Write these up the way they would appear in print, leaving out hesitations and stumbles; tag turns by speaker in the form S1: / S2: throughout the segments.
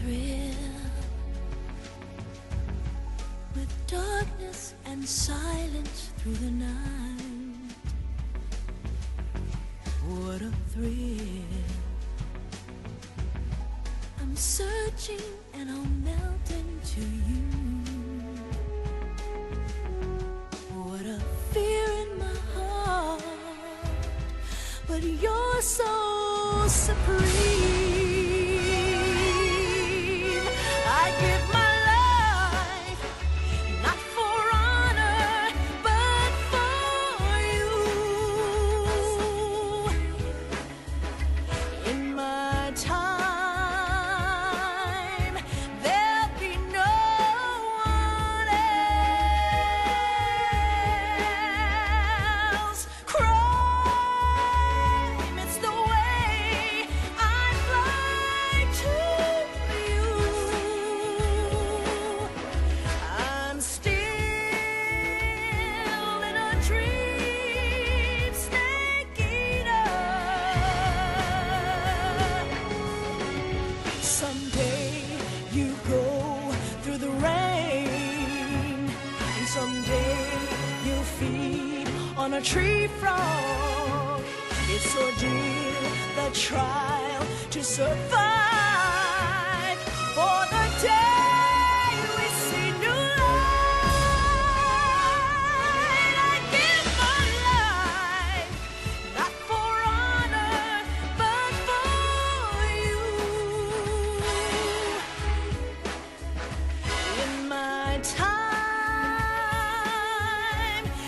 S1: thrill with darkness and silence through the night. What a thrill. I'm searching and I'll melt into you. What a fear in my heart, but you're so supreme. I give my life, not for honor, but for you. In my time, there'll be no one else. Crime, it's the way I fly to you. I'm still in a dream, snake eater. Someday you go through the rain, and someday you'll feed on a tree frog. It's ordeal, the trial to survive for the day we see new light. I give my life, not for honor, but for you. In my time,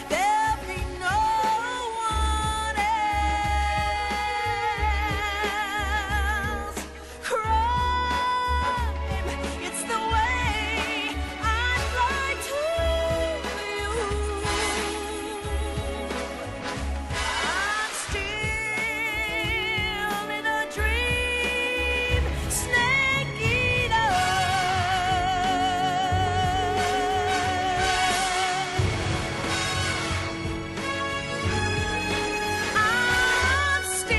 S1: there'll be no one else. Crime, it's the way I fly to you. I'm still in a dream, snake eater. I'm still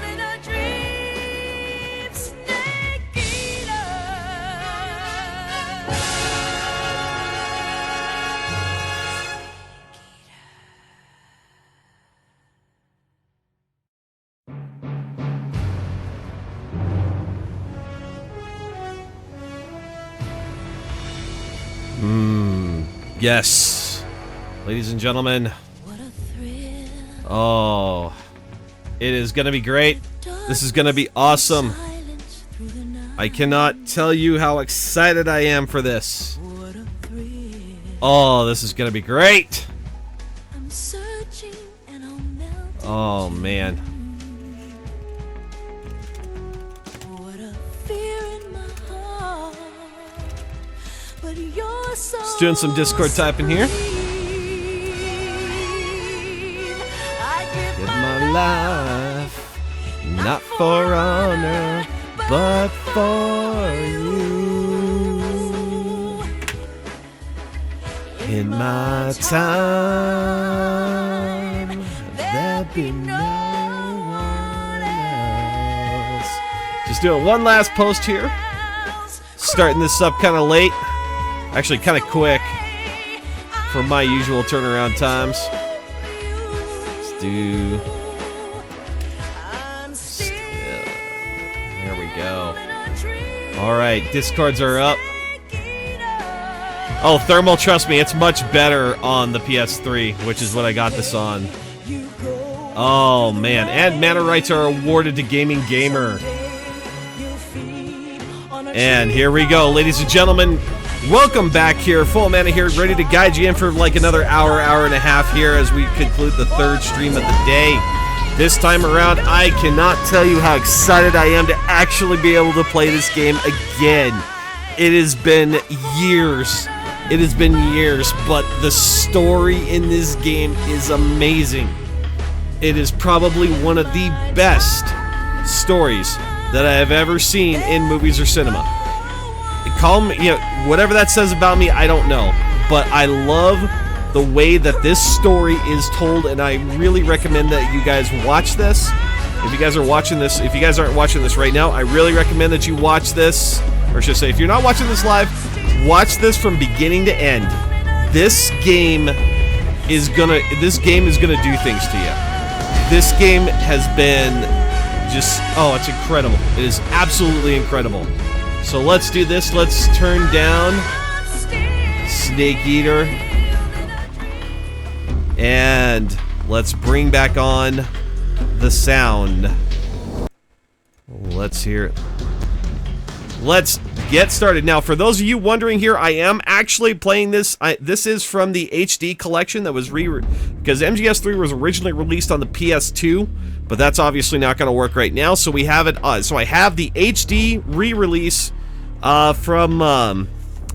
S1: in a dream, snake eater.
S2: Yes, ladies and gentlemen.
S1: What a thrill.
S2: Oh, it is gonna be great. This is gonna be awesome.
S1: Silence through the night.
S2: I cannot tell you how excited I am for this.
S1: What a thrill.
S2: Oh, this is gonna be great.
S1: I'm searching and I'll melt.
S2: Oh man.
S1: What a fear in my heart, but you're so
S2: Just doing some Discord typing here.
S1: supreme. I give
S2: Give
S1: my
S2: my life, not for honor, but for you. In my time, there'll be no one else. Just doing one last post here. Starting this up kind of late. Actually, kind of quick for my usual turnaround times. Let's do. There we go. Alright, discards are up. Oh, thermal, trust me, it's much better on the PS3, which is what I got this on. Oh man, and mana rights are awarded to Gaming Gamer. And here we go, ladies and gentlemen. Welcome back here, Full Mana here, ready to guide you in for like another hour, hour and a half here as we conclude the third stream of the day. This time around, I cannot tell you how excited I am to actually be able to play this game again. It has been years. It has been years, but the story in this game is amazing. It is probably one of the best stories that I have ever seen in movies or cinema. Call me, you know, whatever that says about me, I don't know. But I love the way that this story is told, and I really recommend that you guys watch this If you guys are watching this, if you guys aren't watching this right now, I really recommend that you watch this. Or should I say, if you're not watching this live, watch this from beginning to end. This game is gonna do things to you. This game has been just, oh, it's incredible. It is absolutely incredible. So let's do this. Let's turn down Snake Eater. And let's bring back on the sound. Let's hear it. Let's get started. Now, for those of you wondering here, I am actually playing this. This is from the HD collection that was because MGS3 was originally released on the PS2, but that's obviously not going to work right now. So we have it. So I have the HD re-release from.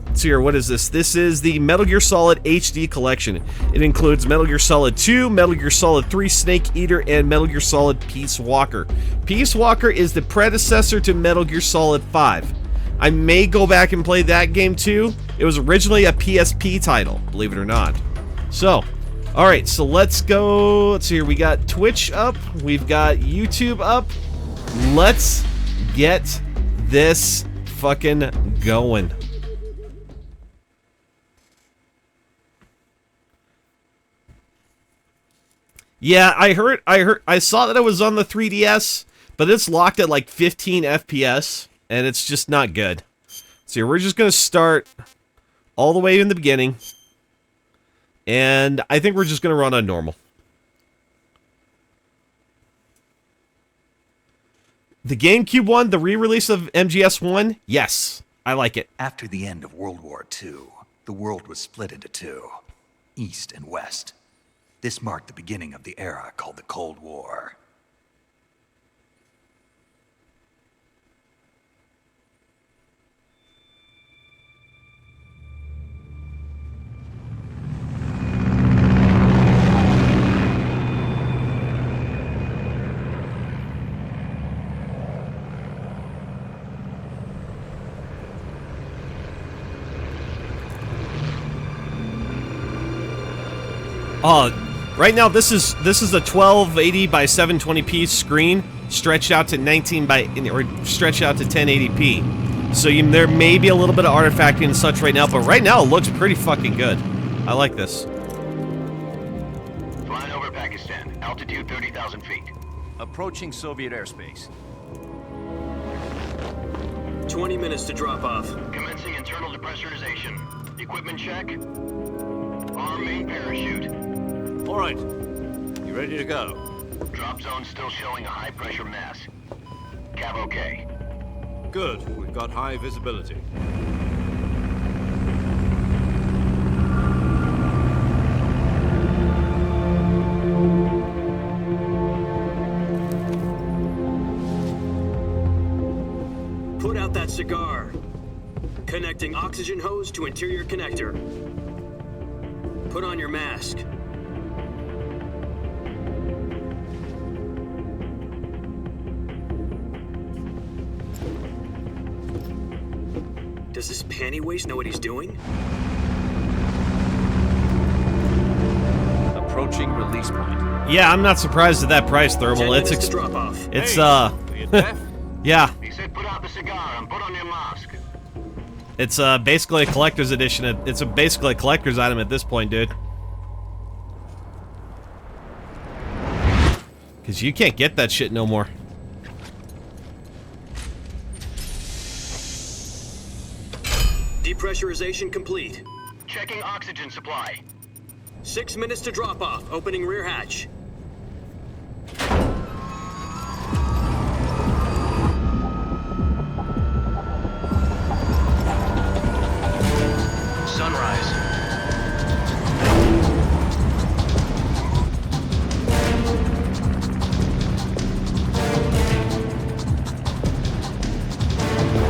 S2: Let's see here. What is this? This is the Metal Gear Solid HD collection. It includes Metal Gear Solid 2, Metal Gear Solid 3, Snake Eater, and Metal Gear Solid Peace Walker. Peace Walker is the predecessor to Metal Gear Solid 5. I may go back and play that game too. It was originally a PSP title, believe it or not. So, alright, so let's go. Let's see here. We got Twitch up. We've got YouTube up. Let's get this fucking going. Yeah, I saw that it was on the 3DS, but it's locked at like 15 FPS, and it's just not good. So we're just going to start all the way in the beginning, and I think we're just going to run on normal. The GameCube one, the re-release of MGS1, yes, I like it.
S3: After the end of World War II, the world was split into two, East and West. This marked the beginning of the era called the Cold War.
S2: Right now, this is a 1280 by 720p screen stretched out to 1080p. So there may be a little bit of artifacting and such right now, but right now it looks pretty fucking good. I like this.
S4: Flying over Pakistan, altitude 30,000 feet.
S5: Approaching Soviet airspace.
S6: 20 minutes to drop off.
S4: Commencing internal depressurization. Equipment check. Arm main parachute.
S5: All right. You ready to go?
S4: Drop zone still showing a high pressure mass. Cav okay.
S5: Good. We've got high visibility.
S6: Put out that cigar. Connecting oxygen hose to interior connector. Put on your mask. Does this panty waste know what he's doing?
S5: Approaching release point.
S2: Yeah, I'm not surprised at that price, Thermal.
S6: 10
S2: It's
S6: minutes to drop off.
S2: it's
S5: Hey, are you deaf?
S2: yeah,
S4: He said put out the cigar and put on your mask.
S2: it's basically a collector's edition. It's basically a collector's item at this point, dude. Because you can't get that shit no more.
S6: Depressurization complete.
S4: Checking oxygen supply.
S6: 6 minutes to drop off. Opening rear hatch.
S4: Sunrise.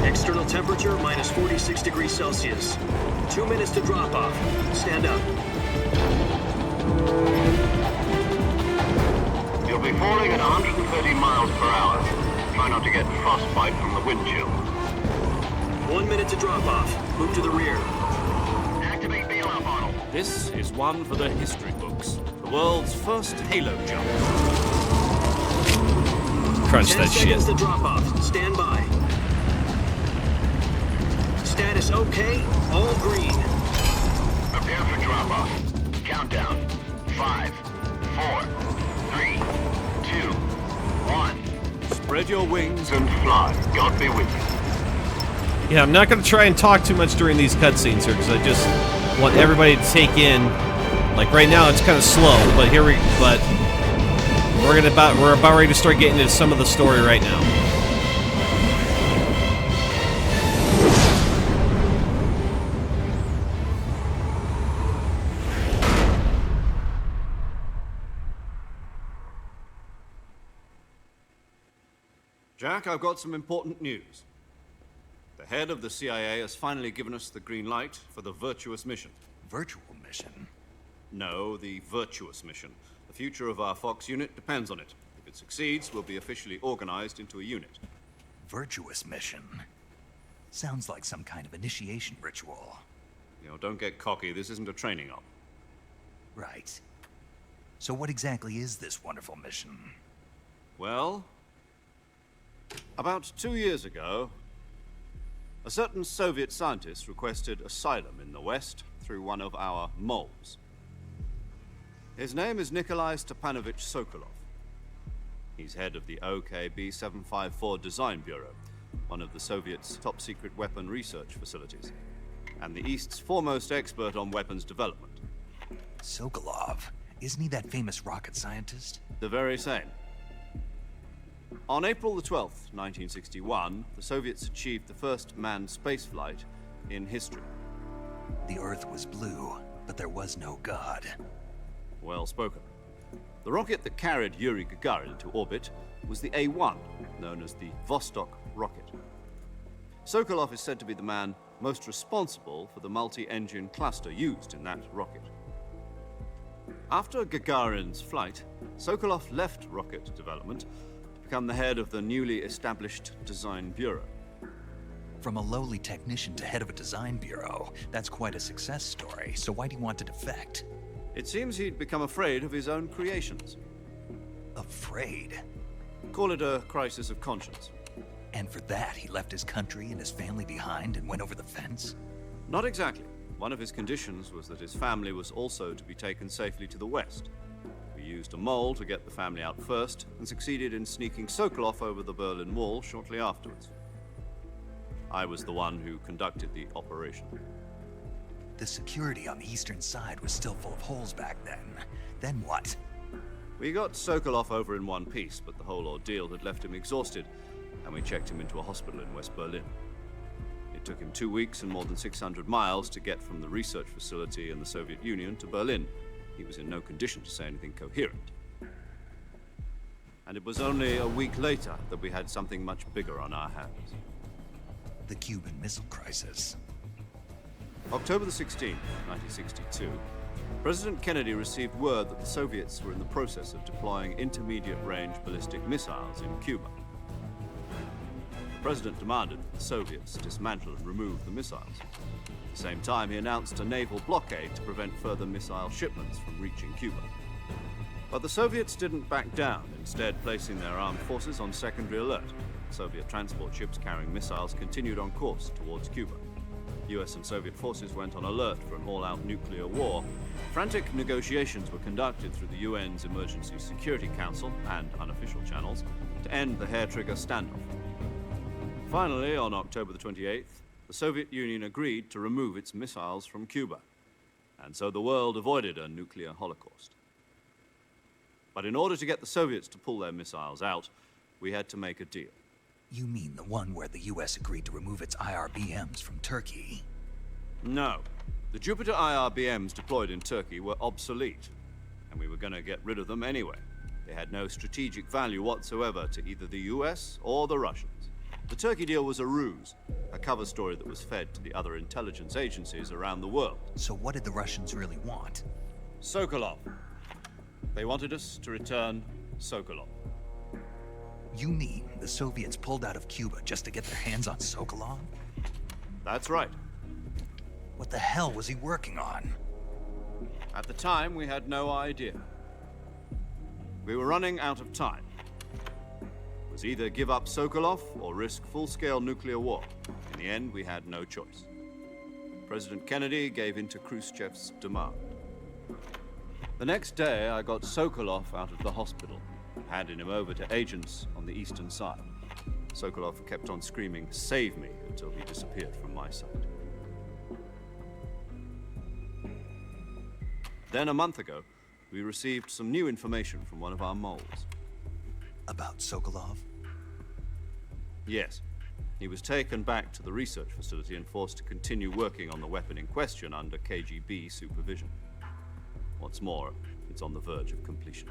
S6: External temperature minus 46 degrees Celsius. 2 minutes to drop off. Stand up.
S4: You'll be falling at 130 miles per hour. Try not to get frostbite from the wind chill.
S6: 1 minute to drop off. Move to the rear.
S4: Activate bailout model.
S5: This is one for the history books. The world's first halo jump.
S2: crunch
S6: 10
S2: that shit.
S6: seconds to drop off. Stand by. Status okay. All green.
S4: Prepare for drop-off. Countdown. 5, 4, 3, 2, 1.
S5: Spread your wings
S4: And fly. God be with you.
S2: Yeah, I'm not going to try and talk too much during these cutscenes here because I just want everybody to take in. Like right now, it's kind of slow, but we're about ready to start getting into some of the story right now.
S5: Jack, I've got some important news. The head of the CIA has finally given us the green light for the virtuous mission.
S3: Virtual mission?
S5: No, the virtuous mission. The future of our Fox unit depends on it. If it succeeds, we'll be officially organized into a unit.
S3: Virtuous mission? Sounds like some kind of initiation ritual.
S5: You know, don't get cocky. This isn't a training op.
S3: Right. So what exactly is this wonderful mission?
S5: Well, about 2 years ago, a certain Soviet scientist requested asylum in the West through one of our moles. His name is Nikolai Stepanovich Sokolov. He's head of the OKB 754 Design Bureau, one of the Soviets' top-secret weapon research facilities, and the East's foremost expert on weapons development.
S3: Sokolov? Isn't he that famous rocket scientist?
S5: The very same. On April the 12th, 1961, the Soviets achieved the first manned spaceflight in history.
S3: The Earth was blue, but there was no God.
S5: Well spoken. The rocket that carried Yuri Gagarin into orbit was the A-1, known as the Vostok rocket. Sokolov is said to be the man most responsible for the multi-engine cluster used in that rocket. After Gagarin's flight, Sokolov left rocket development to become the head of the newly established Design Bureau.
S3: From a lowly technician to head of a design bureau, that's quite a success story. So why do you want to defect?
S5: It seems he'd become afraid of his own creations.
S3: Afraid?
S5: Call it a crisis of conscience.
S3: And for that, he left his country and his family behind and went over the fence?
S5: Not exactly. One of his conditions was that his family was also to be taken safely to the West. We used a mole to get the family out first and succeeded in sneaking Sokolov over the Berlin Wall shortly afterwards. I was the one who conducted the operation.
S3: The security on the eastern side was still full of holes back then. Then what?
S5: We got Sokolov over in one piece, but the whole ordeal had left him exhausted, and we checked him into a hospital in West Berlin. It took him 2 weeks and more than 600 miles to get from the research facility in the Soviet Union to Berlin. He was in no condition to say anything coherent. And it was only a week later that we had something much bigger on our hands.
S3: The Cuban Missile Crisis.
S5: October the 16th, 1962, President Kennedy received word that the Soviets were in the process of deploying intermediate-range ballistic missiles in Cuba. The president demanded that the Soviets dismantle and remove the missiles. At the same time, he announced a naval blockade to prevent further missile shipments from reaching Cuba. But the Soviets didn't back down, instead placing their armed forces on secondary alert. Soviet transport ships carrying missiles continued on course towards Cuba. US and Soviet forces went on alert for an all-out nuclear war. Frantic negotiations were conducted through the UN's Emergency Security Council and unofficial channels to end the hair-trigger standoff. Finally, on October the 28th, the Soviet Union agreed to remove its missiles from Cuba, and so the world avoided a nuclear holocaust. But in order to get the Soviets to pull their missiles out, we had to make a deal.
S3: You mean the one where the US agreed to remove its IRBMs from Turkey?
S5: No. The Jupiter IRBMs deployed in Turkey were obsolete, and we were going to get rid of them anyway. They had no strategic value whatsoever to either the US or the Russians. The Turkey deal was a ruse, a cover story that was fed to the other intelligence agencies around the world.
S3: So what did the Russians really want?
S5: Sokolov. They wanted us to return Sokolov.
S3: You mean the Soviets pulled out of Cuba just to get their hands on Sokolov?
S5: That's right.
S3: What the hell was he working on?
S5: At the time, we had no idea. We were running out of time. was either give up Sokolov or risk full-scale nuclear war. In the end, we had no choice. President Kennedy gave in to Khrushchev's demand. The next day, I got Sokolov out of the hospital, handing him over to agents on the eastern side. Sokolov kept on screaming, "Save me," until he disappeared from my sight. Then, a month ago, we received some new information from one of our moles.
S3: About Sokolov?
S5: Yes. He was taken back to the research facility and forced to continue working on the weapon in question under KGB supervision. What's more, it's on the verge of completion.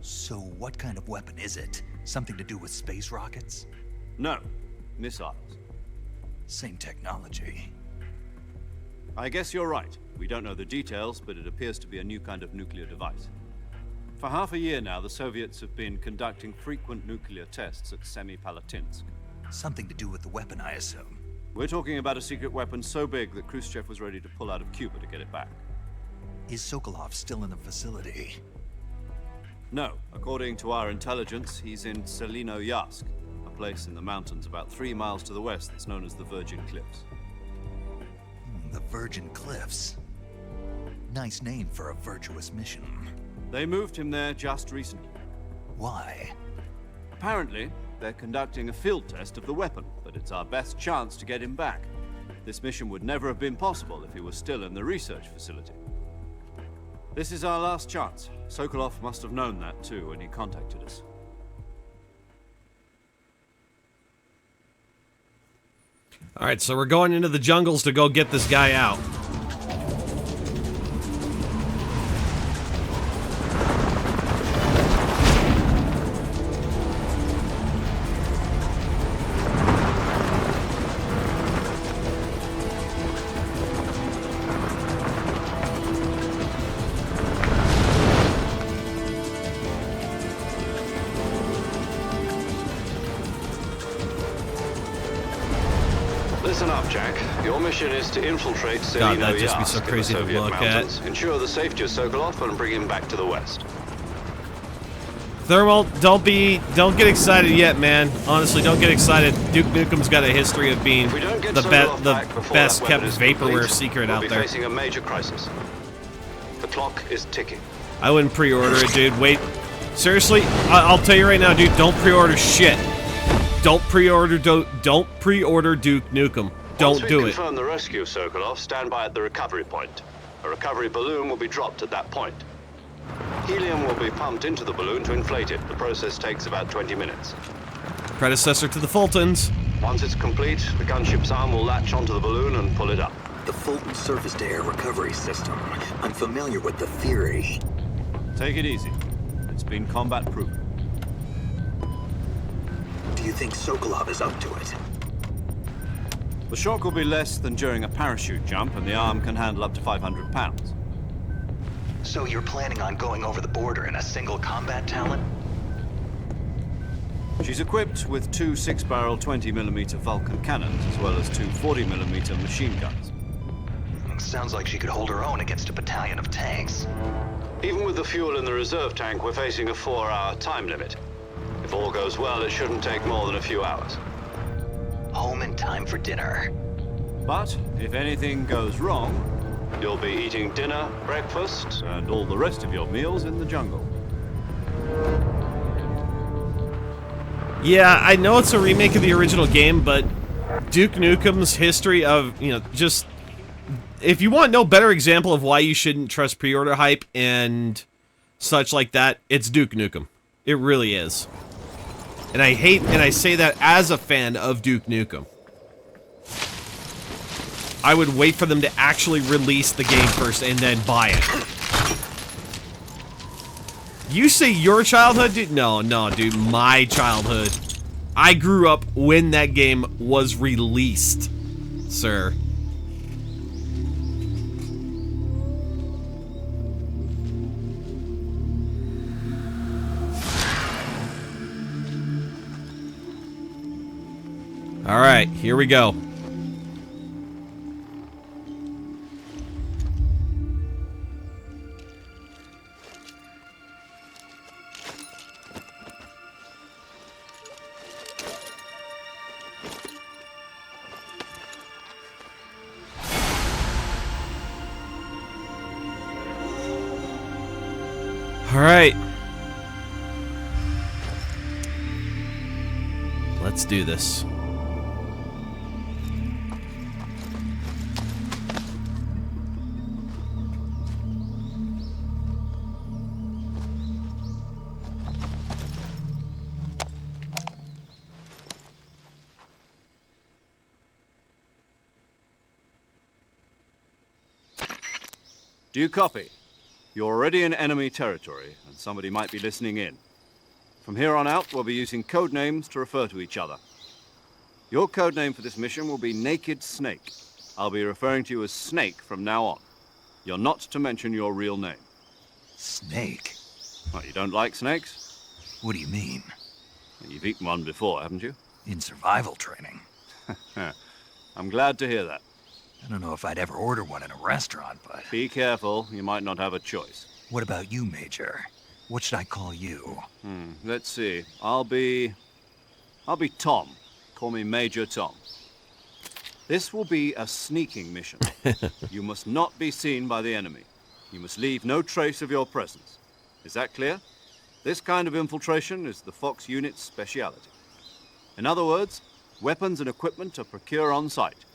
S3: So what kind of weapon is it? Something to do with space rockets?
S5: No, missiles.
S3: Same technology.
S5: I guess you're right. We don't know the details, but it appears to be a new kind of nuclear device. For half a year now, the Soviets have been conducting frequent nuclear tests at Semipalatinsk.
S3: Something to do with the weapon, I assume.
S5: We're talking about a secret weapon so big that Khrushchev was ready to pull out of Cuba to get it back.
S3: Is Sokolov still in the facility?
S5: No, according to our intelligence, he's in Selino-Yarsk, a place in the mountains about 3 miles to the west that's known as the Virgin Cliffs.
S3: The Virgin Cliffs. Nice name for a virtuous mission.
S5: They moved him there just recently.
S3: Why?
S5: Apparently, they're conducting a field test of the weapon, but it's our best chance to get him back. This mission would never have been possible if he was still in the research facility. This is our last chance. Sokolov must have known that too when he contacted us.
S2: All right, so we're going into the jungles to go get this guy out.
S4: Listen up, Jack. Your mission is to infiltrate
S2: God, that'd just be so
S4: Selino-Yarsk in the
S2: crazy to
S4: Soviet
S2: look at.
S4: mountains, ensure the safety of Sokolov, and bring him back to the west.
S2: Thermal, don't get excited yet, man. Honestly, don't get excited. Duke Nukem's got a history of being
S4: If we don't get
S2: the
S4: Sokolov back before
S2: best
S4: that
S2: kept
S4: weapon is
S2: vaporware
S4: complete,
S2: secret
S4: we'll
S2: out
S4: be
S2: there.
S4: facing a major crisis. The clock is ticking.
S2: I wouldn't pre-order it, dude. Wait, seriously, I'll tell you right now, dude. Don't pre-order shit. Don't pre-order Duke Nukem. Don't do it.
S4: Once we confirm the rescue of Sokolov, stand by at the recovery point. A recovery balloon will be dropped at that point. Helium will be pumped into the balloon to inflate it. The process takes about 20 minutes.
S2: Predecessor to the Fultons.
S4: Once it's complete, the gunship's arm will latch onto the balloon and pull it up.
S7: The Fulton surface-to-air recovery system. I'm familiar with the theory.
S5: Take it easy. It's been combat-proven.
S7: Do you think Sokolov is up to it?
S5: The shock will be less than during a parachute jump, and the arm can handle up to 500 pounds.
S3: So you're planning on going over the border in a single combat talent?
S5: She's equipped with 2 6-barrel 20mm Vulcan cannons, as well as 2 40mm machine guns.
S3: Sounds like she could hold her own against a battalion of tanks.
S4: Even with the fuel in the reserve tank, we're facing a 4-hour time limit. If all goes well, it shouldn't take more than a few hours.
S3: Home in time for dinner.
S5: But if anything goes wrong,
S4: You'll be eating dinner, breakfast,
S5: and all the rest of your meals in the jungle.
S2: Yeah, I know it's a remake of the original game, but Duke Nukem's history of, just... If you want no better example of why you shouldn't trust pre-order hype and such like that, it's Duke Nukem. It really is. And I say that as a fan of Duke Nukem. I would wait for them to actually release the game first and then buy it. You say your childhood, dude? No, dude, my childhood. I grew up when that game was released, sir. All right, here we go. right. Let's do this.
S5: Do you copy? You're already in enemy territory, and somebody might be listening in. From here on out, we'll be using code names to refer to each other. Your code name for this mission will be Naked Snake. I'll be referring to you as Snake from now on. You're not to mention your real name.
S3: Snake?
S5: Well, you don't like snakes?
S3: What do you mean?
S5: You've eaten one before, haven't you?
S3: In survival training?
S5: I'm glad to hear that.
S3: I don't know if I'd ever order one in a restaurant, but...
S5: Be careful, you might not have a choice.
S3: What about you, Major? What should I call you?
S5: Let's see. I'll be Tom. Call me Major Tom. This will be a sneaking mission. You must not be seen by the enemy. You must leave no trace of your presence. Is that clear? This kind of infiltration is the Fox unit's speciality. In other words, weapons and equipment are procured on site.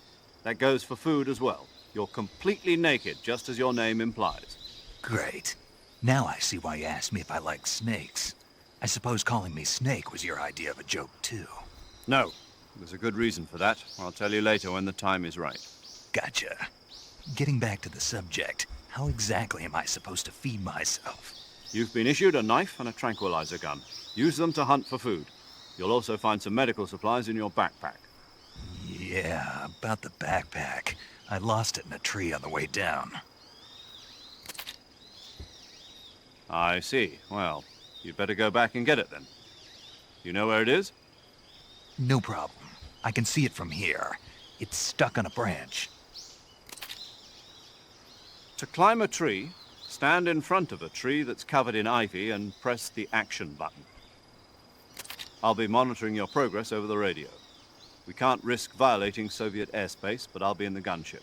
S5: That goes for food as well. You're completely naked, just as your name implies.
S3: Great. Now I see why you asked me if I like snakes. I suppose calling me Snake was your idea of a joke, too.
S5: No. There's a good reason for that. I'll tell you later when the time is right.
S3: Gotcha. Getting back to the subject, how exactly am I supposed to feed myself?
S5: You've been issued a knife and a tranquilizer gun. Use them to hunt for food. You'll also find some medical supplies in your backpack.
S3: Yeah, about the backpack. I lost it in a tree on the way down.
S5: I see. Well, you'd better go back and get it then. You know where it is?
S3: No problem. I can see it from here. It's stuck on a branch.
S5: To climb a tree, stand in front of a tree that's covered in ivy and press the action button. I'll be monitoring your progress over the radio. We can't risk violating Soviet airspace, but I'll be in the gunship.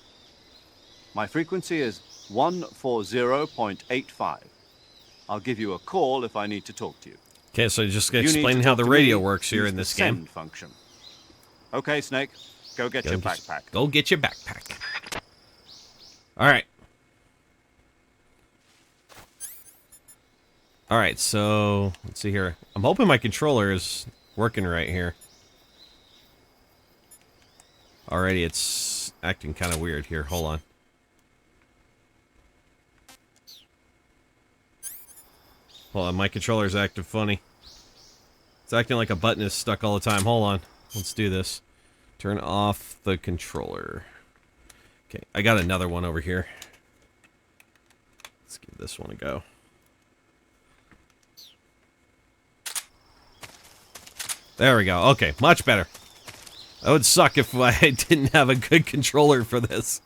S5: My frequency is 140.85. I'll give you a call if I need to talk to you.
S2: Okay, so just
S5: You need to
S2: explain how
S5: talk
S2: the
S5: to
S2: radio
S5: me,
S2: works here
S5: use
S2: in
S5: the
S2: this game.
S5: send function. Okay, Snake, go get your backpack.
S2: Go get your backpack. All right. All right, so let's see here. I'm hoping my controller is working right here. Alrighty, it's acting kind of weird here. Hold on. Hold on, my controller's acting funny. It's acting like a button is stuck all the time. Hold on. Let's do this. Turn off the controller. Okay, I got another one over here. Let's give this one a go. There we go. Okay, much better. That would suck if I didn't have a good controller for this.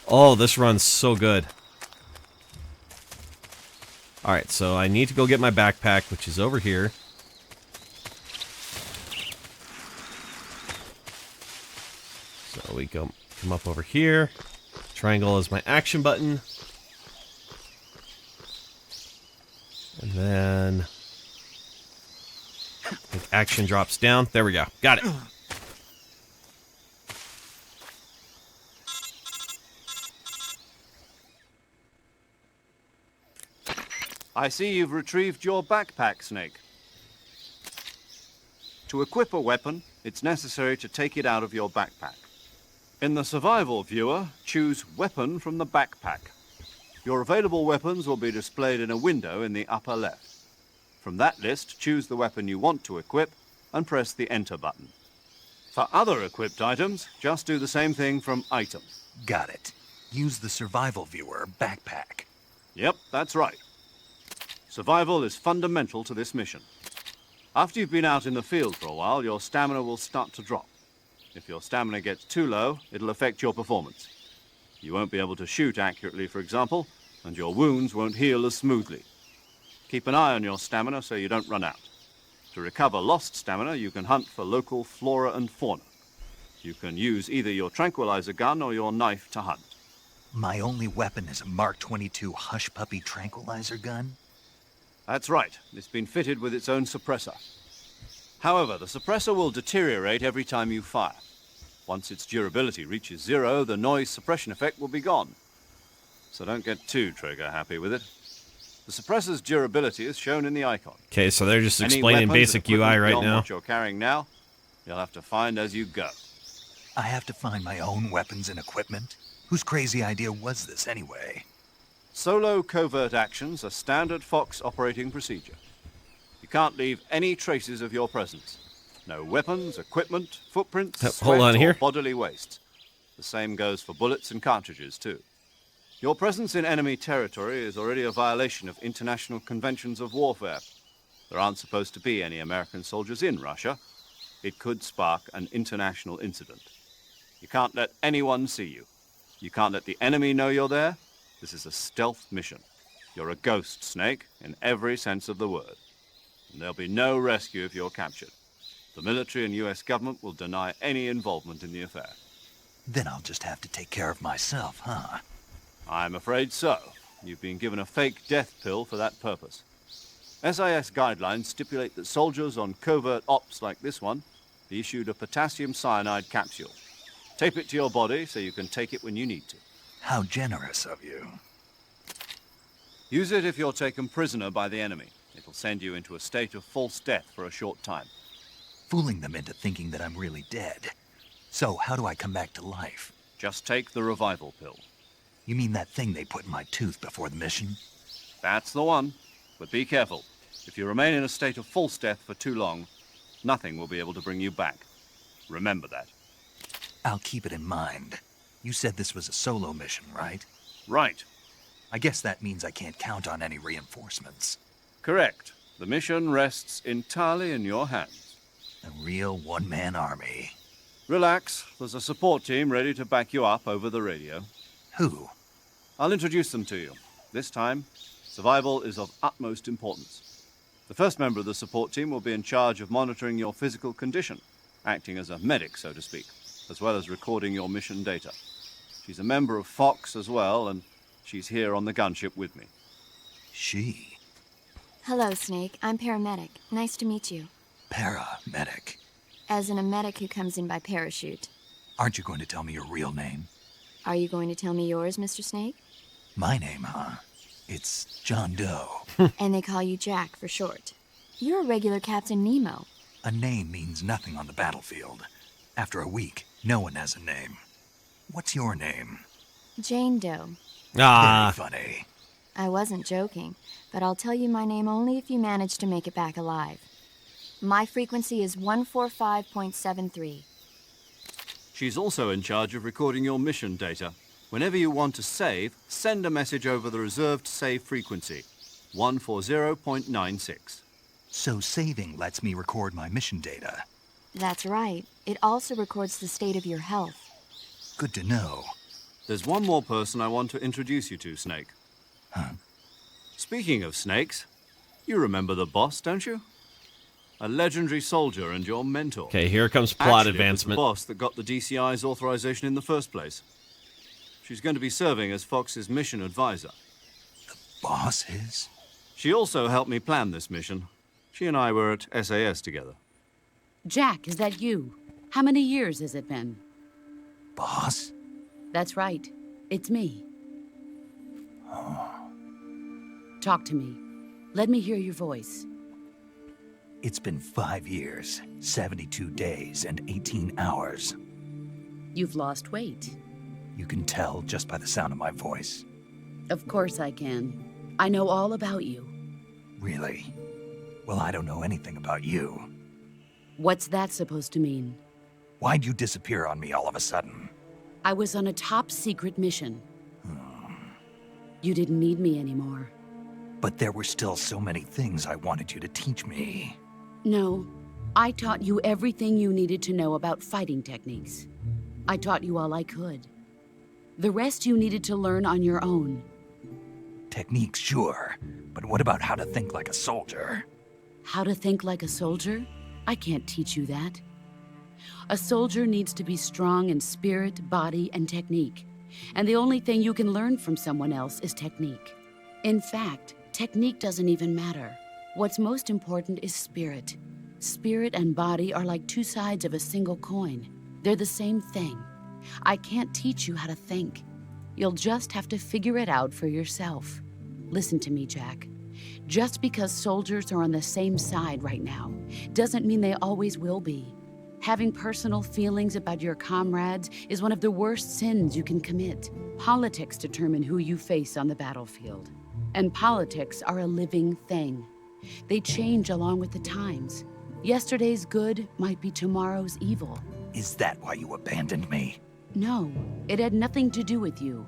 S2: Oh, this runs so good. Alright, so I need to go get my backpack, which is over here. So we come up over here. Triangle is my action button. And then... I think action drops down. There we go. Got it.
S5: I see you've retrieved your backpack, Snake. To equip a weapon, it's necessary to take it out of your backpack. In the survival viewer, choose Weapon from the backpack. Your available weapons will be displayed in a window in the upper left. From that list, choose the weapon you want to equip and press the Enter button. For other equipped items, just do the same thing from Item.
S3: Got it. Use the survival viewer backpack.
S5: Yep, that's right. Survival is fundamental to this mission. After you've been out in the field for a while, your stamina will start to drop. If your stamina gets too low, it'll affect your performance. You won't be able to shoot accurately, for example, and your wounds won't heal as smoothly. Keep an eye on your stamina so you don't run out. To recover lost stamina, you can hunt for local flora and fauna. You can use either your tranquilizer gun or your knife to hunt.
S3: My only weapon is a Mark 22 Hush Puppy tranquilizer gun?
S5: That's right. It's been fitted with its own suppressor. However, the suppressor will deteriorate every time you fire. Once its durability reaches 0, the noise suppression effect will be gone. So don't get too trigger happy with it. The suppressor's durability is shown in the icon.
S2: Okay, so they're just
S5: Any
S2: explaining
S5: weapons
S2: basic
S5: and
S2: UI
S5: equipment
S2: right
S5: beyond
S2: now.
S5: What you're carrying now, you'll have to find as you go.
S3: I have to find my own weapons and equipment? Whose crazy idea was this anyway?
S5: Solo covert actions are standard Fox operating procedure. You can't leave any traces of your presence. No weapons, equipment, footprints,
S2: Hold on
S5: sweat,
S2: here.
S5: or bodily waste. The same goes for bullets and cartridges, too. Your presence in enemy territory is already a violation of international conventions of warfare. There aren't supposed to be any American soldiers in Russia. It could spark an international incident. You can't let anyone see you. You can't let the enemy know you're there. This is a stealth mission. You're a ghost, Snake, in every sense of the word. And there'll be no rescue if you're captured. The military and US government will deny any involvement in the affair.
S3: Then I'll just have to take care of myself, huh?
S5: I'm afraid so. You've been given a fake death pill for that purpose. SIS guidelines stipulate that soldiers on covert ops like this one be issued a potassium cyanide capsule. Tape it to your body so you can take it when you need to.
S3: How generous of you.
S5: Use it if you're taken prisoner by the enemy. It'll send you into a state of false death for a short time.
S3: Fooling them into thinking that I'm really dead. So, how do I come back to life?
S5: Just take the revival pill.
S3: You mean that thing they put in my tooth before the mission?
S5: That's the one. But be careful. If you remain in a state of false death for too long, nothing will be able to bring you back. Remember that.
S3: I'll keep it in mind. You said this was a solo mission, right?
S5: Right.
S3: I guess that means I can't count on any reinforcements.
S5: Correct. The mission rests entirely in your hands.
S3: A real one-man army.
S5: Relax. There's a support team ready to back you up over the radio.
S3: Who?
S5: I'll introduce them to you. This time, survival is of utmost importance. The first member of the support team will be in charge of monitoring your physical condition, acting as a medic, so to speak, as well as recording your mission data. She's a member of Fox as well, and she's here on the gunship with me.
S3: She?
S8: Hello, Snake. I'm paramedic. Nice to meet you.
S3: Paramedic.
S8: As in a medic who comes in by parachute.
S3: Aren't you going to tell me your real name?
S8: Are you going to tell me yours, Mr. Snake?
S3: My name, huh? It's John Doe.
S8: And they call you Jack for short. You're a regular Captain Nemo.
S3: A name means nothing on the battlefield. After a week, no one has a name. What's your name?
S8: Jane Doe.
S2: Ah,
S3: Very funny.
S8: I wasn't joking, but I'll tell you my name only if you manage to make it back alive. My frequency is 145.73.
S5: She's also in charge of recording your mission data. Whenever you want to save, send a message over the reserved save frequency, 140.96.
S3: So saving lets me record my mission data.
S8: That's right. It also records the state of your health.
S3: Good to know.
S5: There's one more person I want to introduce you to, Snake.
S3: Huh?
S5: Speaking of snakes, you remember the boss, don't you? A legendary soldier and your mentor.
S2: okay, here comes plot
S5: Actually,
S2: advancement.
S5: it was the boss that got the DCI's authorization in the first place. She's going to be serving as Fox's mission advisor.
S3: Boss is?
S5: She also helped me plan this mission. She and I were at SAS together.
S9: Jack, is that you? How many years has it been?
S3: Boss?
S9: That's right. It's me. Talk to me. Let me hear your voice.
S3: It's been 5 years, 72 days, and 18 hours.
S9: You've lost weight.
S3: You can tell just by the sound of my voice.
S9: Of course I can. I know all about you.
S3: Really? Well, I don't know anything about you.
S9: What's that supposed to mean?
S3: Why'd you disappear on me all of a sudden?
S9: I was on a top-secret mission. You didn't need me anymore.
S3: But there were still so many things I wanted you to teach me.
S9: No, I taught you everything you needed to know about fighting techniques. I taught you all I could. The rest you needed to learn on your own.
S3: Techniques, sure. But what about how to think like a soldier?
S9: How to think like a soldier? I can't teach you that. A soldier needs to be strong in spirit, body, and technique. And the only thing you can learn from someone else is technique. In fact, Technique doesn't even matter. What's most important is spirit. Spirit and body are like two sides of a single coin. They're the same thing. I can't teach you how to think. You'll just have to figure it out for yourself. Listen to me, Jack. Just because soldiers are on the same side right now doesn't mean they always will be. Having personal feelings about your comrades is one of the worst sins you can commit. Politics determine who you face on the battlefield. And politics are a living thing. They change along with the times. Yesterday's good might be tomorrow's evil.
S3: Is that why you abandoned me?
S9: No, it had nothing to do with you.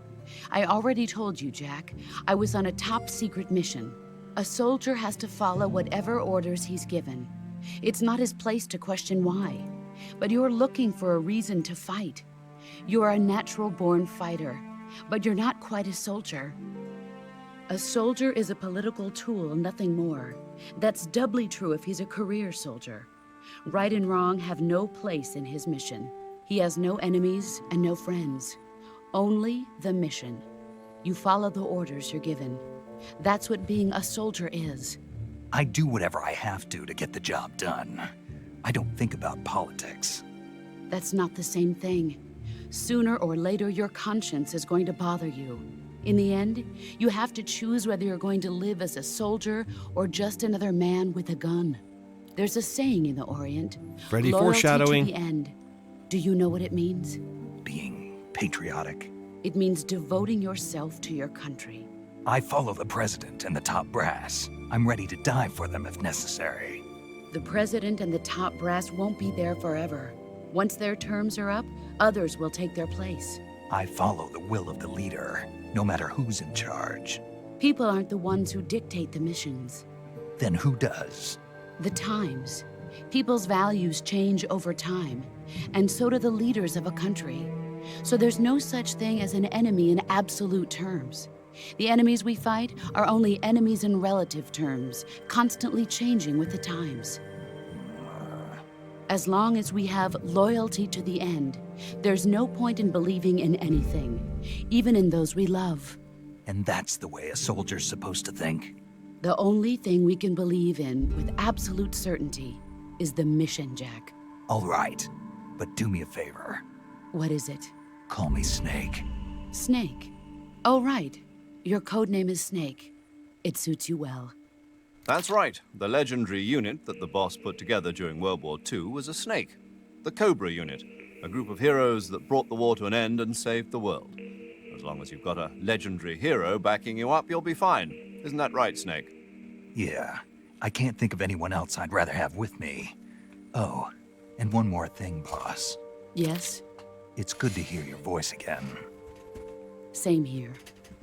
S9: I already told you, Jack. I was on a top-secret mission. A soldier has to follow whatever orders he's given. It's not his place to question why. But you're looking for a reason to fight. You're a natural-born fighter, but you're not quite a soldier. A soldier is a political tool, nothing more. That's doubly true if he's a career soldier. Right and wrong have no place in his mission. He has no enemies and no friends. Only the mission. You follow the orders you're given. That's what being a soldier is.
S3: I do whatever I have to get the job done. I don't think about politics.
S9: That's not the same thing. Sooner or later, your conscience is going to bother you. In the end, you have to choose whether you're going to live as a soldier or just another man with a gun. There's a saying in the Orient,
S2: Freddy
S9: loyalty
S2: foreshadowing.
S9: to the end. Do you know what it means?
S3: Being patriotic.
S9: It means devoting yourself to your country.
S3: I follow the president and the top brass. I'm ready to die for them if necessary.
S9: The president and the top brass won't be there forever. Once their terms are up, others will take their place.
S3: I follow the will of the leader, no matter who's in charge.
S9: People aren't the ones who dictate the missions.
S3: Then who does?
S9: The times. People's values change over time, and so do the leaders of a country. So there's no such thing as an enemy in absolute terms. The enemies we fight are only enemies in relative terms, constantly changing with the times. As long as we have loyalty to the end, there's no point in believing in anything, even in those we love.
S3: And that's the way a soldier's supposed to think?
S9: The only thing we can believe in with absolute certainty is the mission, Jack.
S3: All right, but do me a favor.
S9: What is it?
S3: Call me Snake.
S9: Snake. Oh, right. Your code name is Snake. It suits you well.
S5: That's right. The legendary unit that the boss put together during World War II was a snake. The Cobra unit, a group of heroes that brought the war to an end and saved the world. As long as you've got a legendary hero backing you up, you'll be fine. Isn't that right, Snake?
S3: Yeah, I can't think of anyone else I'd rather have with me. Oh, and one more thing, boss.
S9: Yes?
S3: It's good to hear your voice again.
S9: Same here.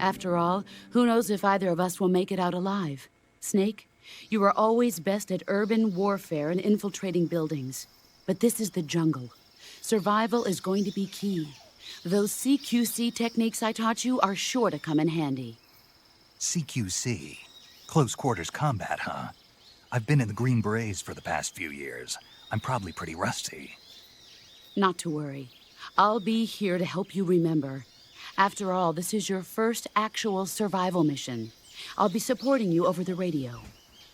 S9: After all, who knows if either of us will make it out alive? Snake, you are always best at urban warfare and infiltrating buildings. But this is the jungle. Survival is going to be key. Those CQC techniques I taught you are sure to come in handy.
S3: CQC? Close quarters combat, huh? I've been in the Green Berets for the past few years. I'm probably pretty rusty.
S9: Not to worry. I'll be here to help you remember. After all, this is your first actual survival mission. I'll be supporting you over the radio.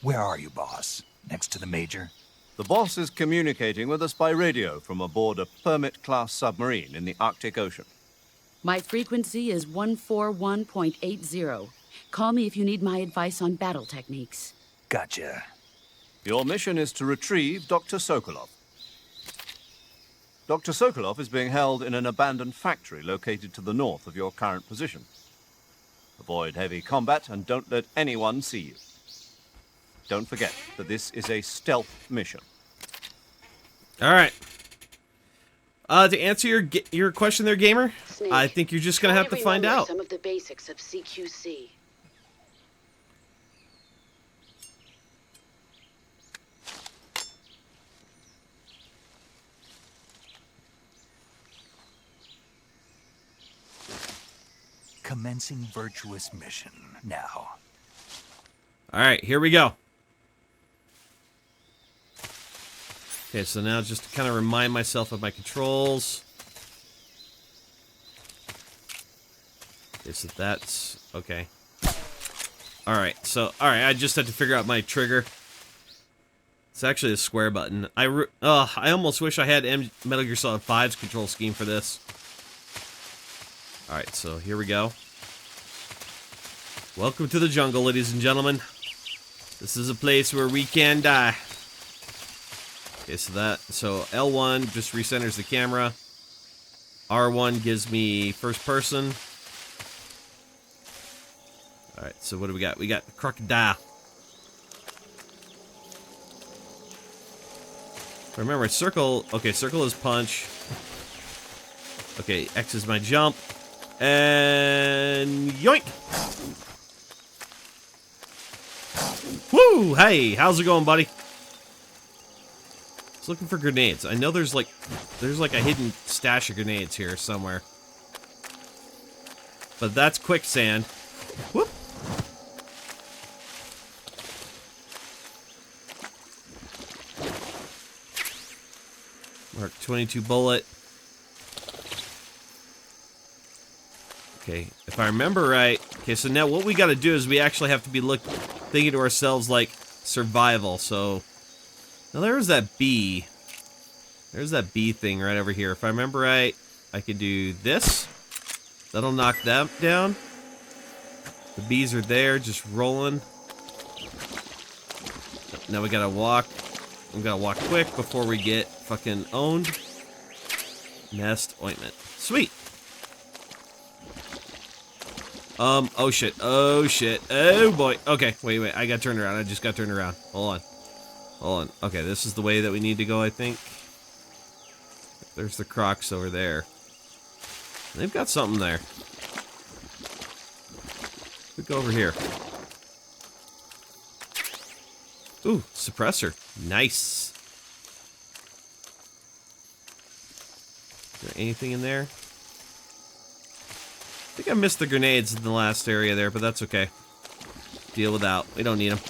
S3: Where are you, boss? Next to the Major?
S5: The boss is communicating with us by radio from aboard a Permit-class submarine in the Arctic Ocean.
S9: My frequency is 141.80. Call me if you need my advice on battle techniques.
S3: Gotcha.
S5: Your mission is to retrieve Dr. Sokolov. Dr. Sokolov is being held in an abandoned factory located to the north of your current position. Avoid heavy combat and don't let anyone see you. Don't forget that this is a stealth mission.
S2: All right. To answer your question there, gamer,
S9: Snake,
S2: I think you're just going to have to find out.
S9: Some of the basics of CQC.
S3: Commencing virtuous mission now.
S2: All right, here we go. Okay, so now just to kind of remind myself of my controls. Okay, so that's... okay. Alright, I just had to figure out my trigger. It's actually a square button. I almost wish I had Metal Gear Solid 5's control scheme for this. Alright, so here we go. Welcome to the jungle, ladies and gentlemen. This is a place where we can die. Okay, so L1 just recenters the camera. R1 gives me first person. Alright, so what do we got? We got crocodile. Remember, circle. Okay, circle is punch. Okay, X is my jump. And yoink! Woo! Hey, how's it going, buddy? I was looking for grenades. I know there's like a hidden stash of grenades here somewhere. But that's quicksand. Whoop! Mark 22 bullet. Okay, if I remember right. Okay, so now what we got to do is we actually have to be thinking to ourselves like survival. So now there's that bee. There's that bee thing right over here. If I remember right, I could do this. That'll knock them down. The bees are there, just rolling. Now we gotta walk. We gotta walk quick before we get fucking owned. Nest ointment. Sweet. Oh shit. Oh shit. Oh boy. Okay, wait. I got turned around. I just got turned around. Hold on. Okay, this is the way that we need to go, I think. There's the crocs over there. They've got something there. We go over here. Ooh, suppressor. Nice. Is there anything in there? I think I missed the grenades in the last area there, but that's okay. Deal without. We don't need them.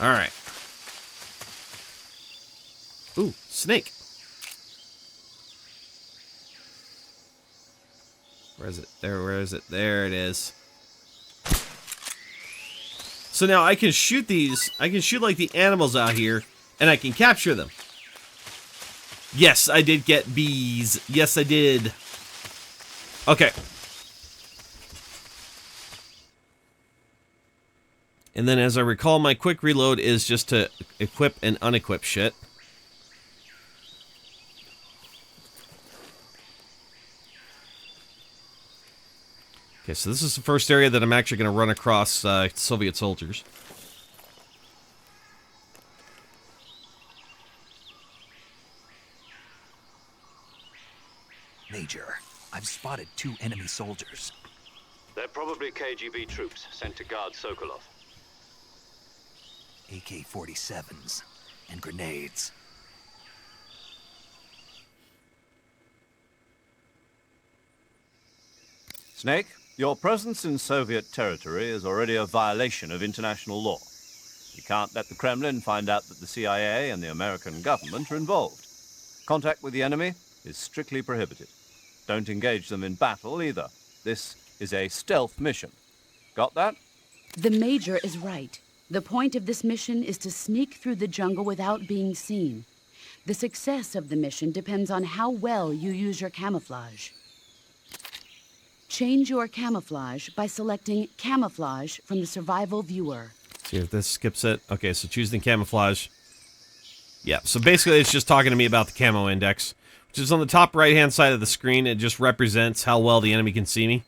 S2: Alright. Ooh, snake. Where is it? Where is it? There it is. So now I can shoot these. I can shoot like the animals out here, and I can capture them. Yes, I did get bees. Yes, I did. Okay. And then as I recall, my quick reload is just to equip and unequip shit. Okay, so this is the first area that I'm actually going to run across Soviet soldiers.
S3: Major, I've spotted 2 enemy soldiers.
S4: They're probably KGB troops sent to guard Sokolov.
S3: AK-47s and grenades.
S5: Snake, your presence in Soviet territory is already a violation of international law. You can't let the Kremlin find out that the CIA and the American government are involved. Contact with the enemy is strictly prohibited. Don't engage them in battle either. This is a stealth mission. Got that?
S9: The Major is right. The point of this mission is to sneak through the jungle without being seen. The success of the mission depends on how well you use your camouflage. Change your camouflage by selecting Camouflage from the Survival Viewer.
S2: See if this skips it. Okay, so choose the camouflage. Yeah, so basically it's just talking to me about the camo index, which is on the top right-hand side of the screen. It just represents how well the enemy can see me.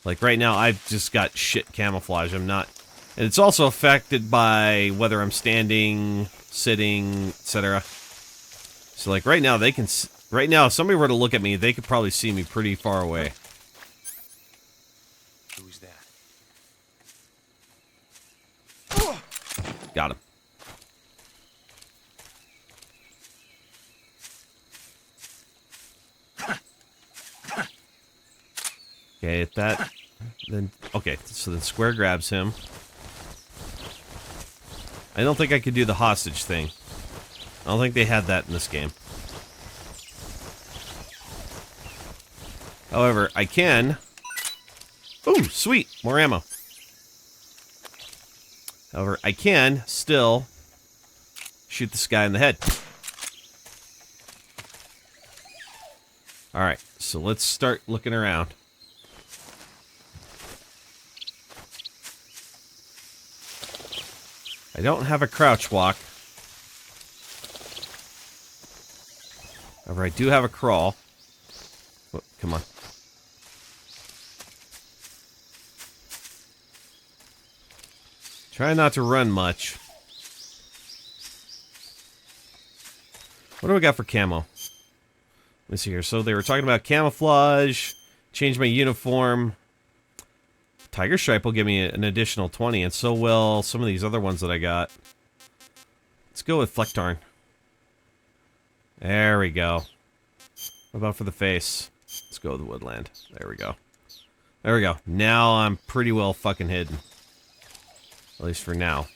S2: Like right now, I've just got shit camouflage. I'm not... And it's also affected by whether I'm standing, sitting, etc. So like right now, they can... Right now, if somebody were to look at me, they could probably see me pretty far away.
S3: Who's that?
S2: Got him. Okay, if that... Then... Okay, so then square grabs him. I don't think I could do the hostage thing. I don't think they had that in this game. However, I can Ooh, sweet. More ammo. However, I can still shoot this guy in the head. Alright, so let's start looking around. I don't have a crouch walk. However, I do have a crawl. Oh, come on. Try not to run much. What do we got for camo? Let's see here. So they were talking about camouflage, change my uniform. Tiger Stripe will give me an additional 20, and so will some of these other ones that I got. Let's go with Flecktarn. There we go. What about for the face? Let's go with Woodland. There we go. There we go. Now I'm pretty well fucking hidden. At least for now.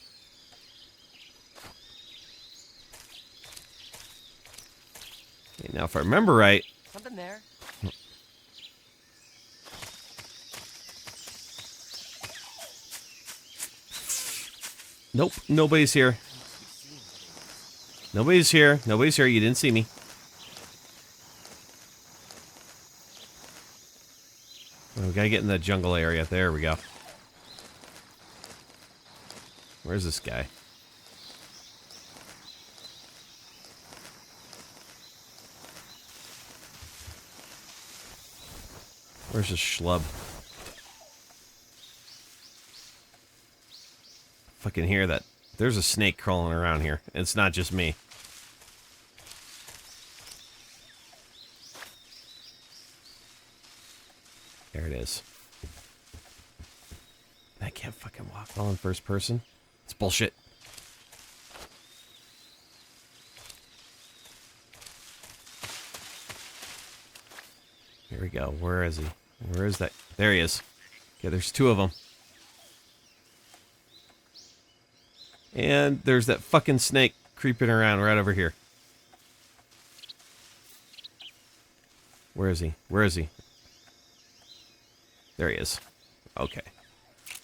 S2: Okay, now if I remember right...
S10: Something there.
S2: Nope, nobody's here. Nobody's here. Nobody's here. You didn't see me. Oh, we gotta get in the jungle area. There we go. Where's this guy? Where's this schlub? Fucking hear that. There's a snake crawling around here. It's not just me. There it is. I can't fucking walk while in first person. It's bullshit. Here we go. Where is he? Where is that? There he is. Okay, there's two of them. And there's that fucking snake creeping around right over here. Where is he? Where is he? There he is. Okay.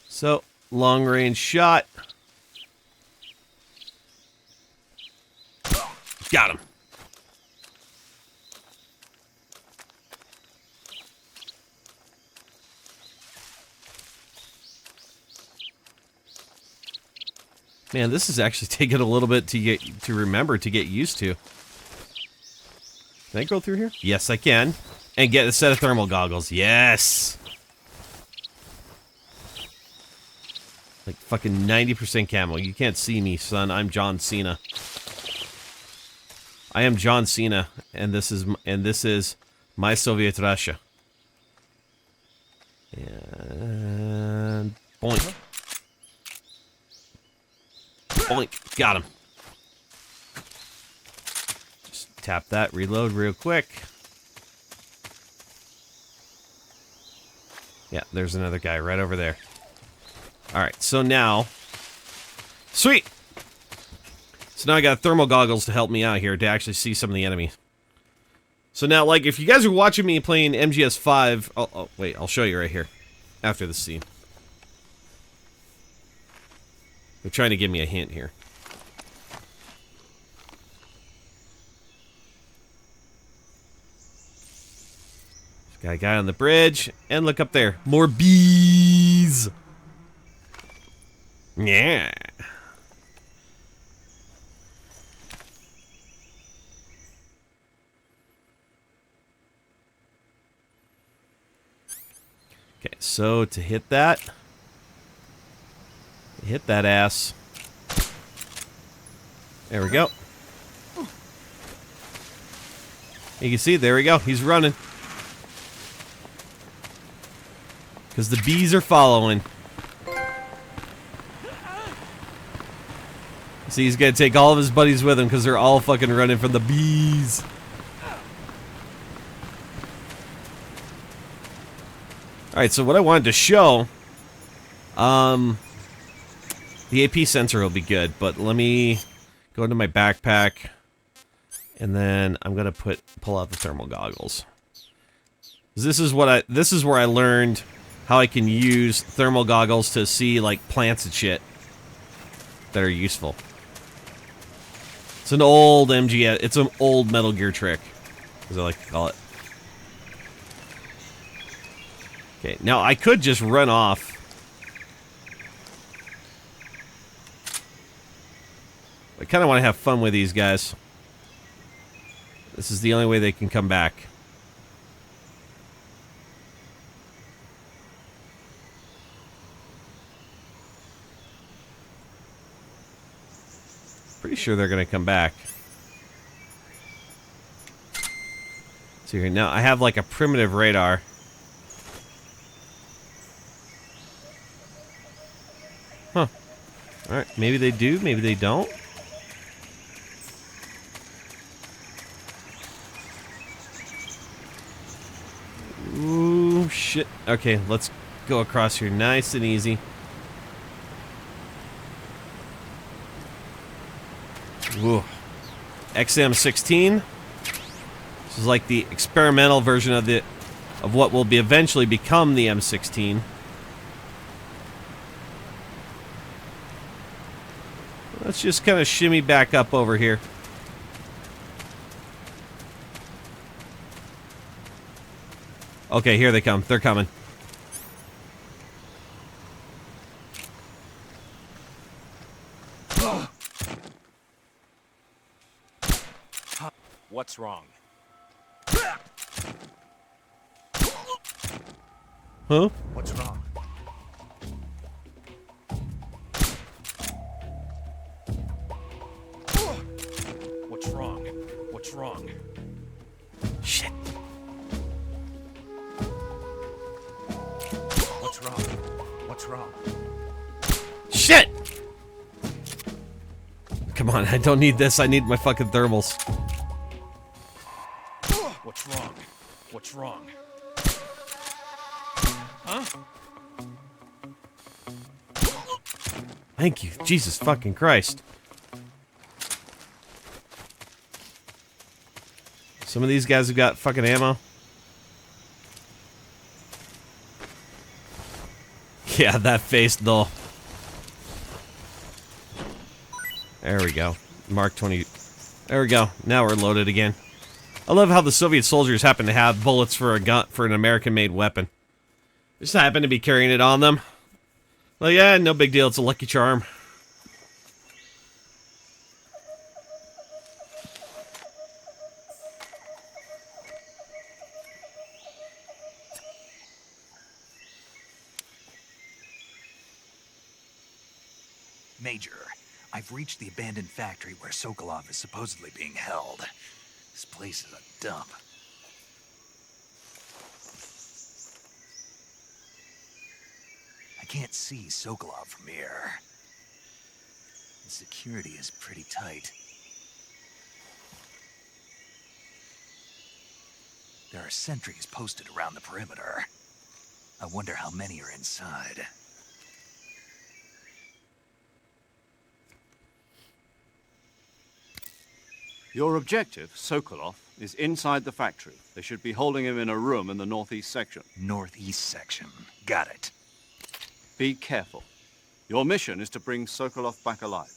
S2: So, long range shot. Got him. Man, this is actually taking a little bit to remember to get used to. Can I go through here? Yes, I can. And get a set of thermal goggles. Yes. Like fucking 90% camo. You can't see me, son. I'm John Cena. I am John Cena, and this is my Soviet Russia. And boink. Boink. Got him. Just tap that, reload real quick. Yeah, there's another guy right over there. Alright, so now... Sweet! So now I got thermal goggles to help me out here to actually see some of the enemies. So now, like, if you guys are watching me playing MGS5... Oh, wait, I'll show you right here. After the scene. They're trying to give me a hint here. Got a guy on the bridge, and look up there. More bees! Yeah. Okay, so to hit that ass. There we go. You can see, there we go. He's running. Because the bees are following. See, he's gonna take all of his buddies with him because they're all fucking running from the bees. Alright, so what I wanted to show... the AP sensor will be good, but let me go into my backpack. And then I'm gonna pull out the thermal goggles. This is where I learned how I can use thermal goggles to see, like, plants and shit that are useful. It's an old MGS. It's an old Metal Gear trick, as I like to call it. Okay, now I could just run off. I kind of want to have fun with these guys. This is the only way they can come back. Pretty sure they're going to come back. So here, now I have like a primitive radar. Huh. Alright, maybe they do, maybe they don't. Ooh, shit. Okay, let's go across here nice and easy. Ooh. XM16. This is like the experimental version of what will be eventually become the M16. Let's just kind of shimmy back up over here. Okay, here they come. They're coming.
S10: What's wrong?
S2: Huh?
S10: What's wrong? What's wrong? What's wrong?
S2: Shit.
S10: What's wrong? What's wrong?
S2: Shit! Come on, I don't need this. I need my fucking thermals.
S10: What's wrong? What's wrong? Huh?
S2: Thank you. Jesus fucking Christ. Some of these guys have got fucking ammo. Yeah, that face, though. There we go. Mark 20. There we go. Now we're loaded again. I love how the Soviet soldiers happen to have bullets for a gun, for an American-made weapon. Just happen to be carrying it on them. Well, yeah, no big deal. It's a lucky charm.
S3: Major, I've reached the abandoned factory where Sokolov is supposedly being held. This place is a dump. I can't see Sokolov from here. The security is pretty tight. There are sentries posted around the perimeter. I wonder how many are inside.
S5: Your objective, Sokolov, is inside the factory. They should be holding him in a room in the northeast section.
S3: Northeast section. Got it.
S5: Be careful. Your mission is to bring Sokolov back alive.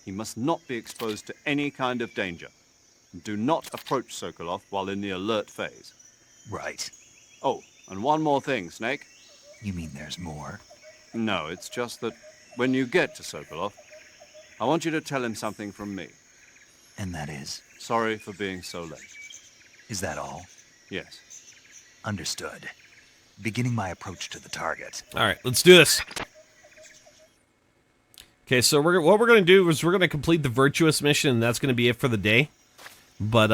S5: He must not be exposed to any kind of danger. Do not approach Sokolov while in the alert phase.
S3: Right.
S5: Oh, and one more thing, Snake.
S3: You mean there's more?
S5: No, it's just that when you get to Sokolov, I want you to tell him something from me.
S3: And that is?
S5: Sorry for being so late.
S3: Is that all?
S5: Yes.
S3: Understood. Beginning my approach to the target.
S2: Alright, let's do this. Okay, so what we're going to do is we're going to complete the Virtuous mission, and that's going to be it for the day. But,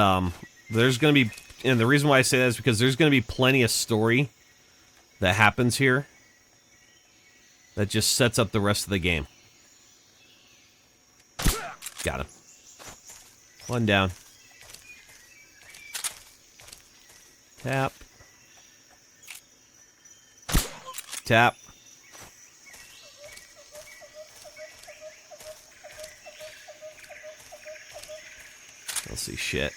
S2: there's going to be... And the reason why I say that is because there's going to be plenty of story that happens here that just sets up the rest of the game. Got him. One down. Tap. Tap. Let's see, shit.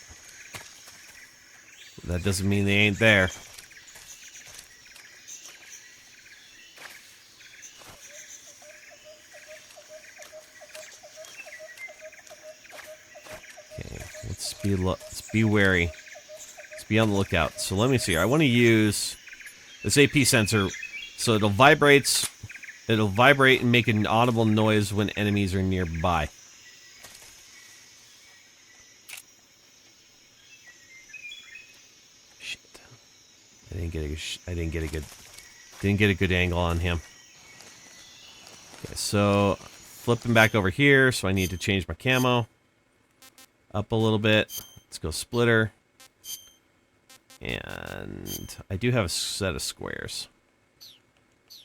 S2: That doesn't mean they ain't there. Let's be wary. Let's be on the lookout. So let me see. I want to use this AP sensor, so it'll vibrate and make an audible noise when enemies are nearby. Shit. I didn't get a good angle on him. Okay, so flipping back over here, so I need to change my camo up a little bit. Let's go splitter. And I do have a set of squares.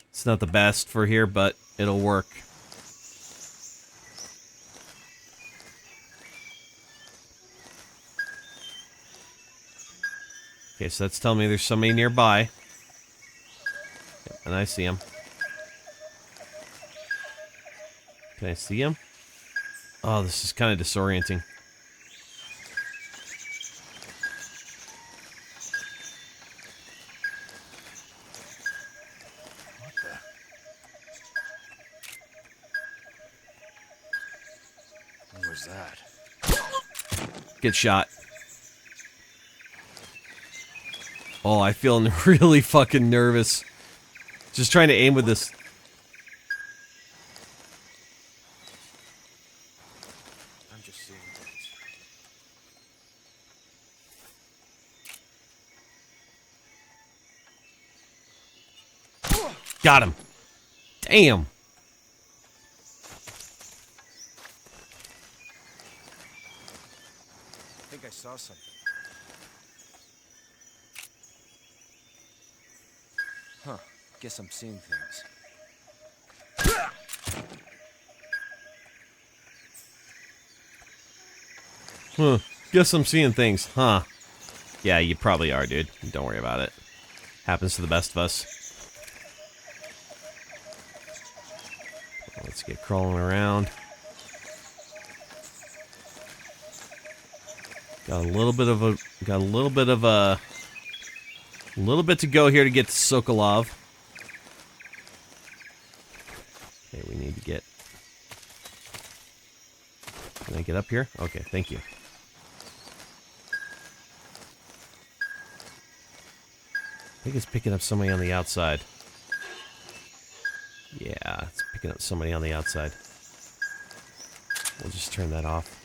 S2: It's not the best for here, but it'll work. Okay, so that's telling me there's somebody nearby. Yep, and I see him. Can I see him? Oh, this is kind of disorienting.
S10: What was that?
S2: Get shot. Oh, I feel really fucking nervous. Just trying to aim with this.
S10: I'm just seeing things.
S2: Got him. Damn.
S10: I think I saw something. Huh. Guess I'm seeing things.
S2: Huh. Guess I'm seeing things, huh? Yeah, you probably are, dude. Don't worry about it. Happens to the best of us. Let's get crawling around. Got a little bit to go here to get to Sokolov. Okay, we need to get. Can I get up here? Okay, thank you. I think it's picking up somebody on the outside. Yeah, it's picking up somebody on the outside. We'll just turn that off.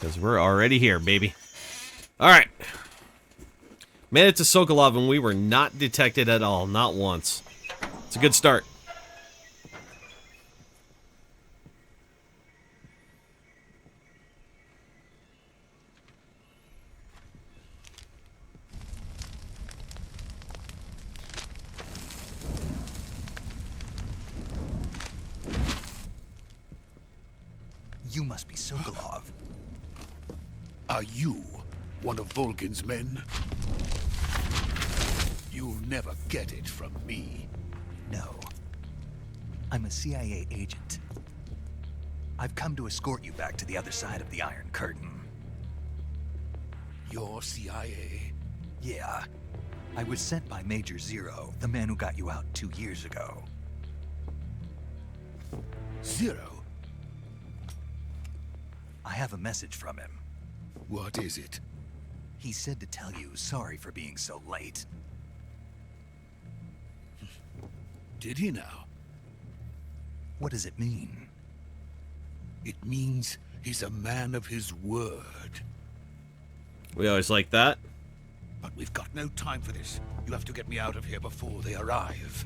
S2: Because we're already here, baby. Alright. Made it to Sokolov and we were not detected at all. Not once. It's a good start.
S3: You must be Sokolov.
S11: Are you one of Volgin's men? You'll never get it from me.
S3: No. I'm a CIA agent. I've come to escort you back to the other side of the Iron Curtain.
S11: You're CIA?
S3: Yeah. I was sent by Major Zero, the man who got you out 2 years ago.
S11: Zero?
S3: I have a message from him.
S11: What is it?
S3: He said to tell you sorry for being so late.
S11: Did he now?
S3: What does it mean?
S11: It means he's a man of his word.
S2: We always like that.
S11: But we've got no time for this. You have to get me out of here before they arrive.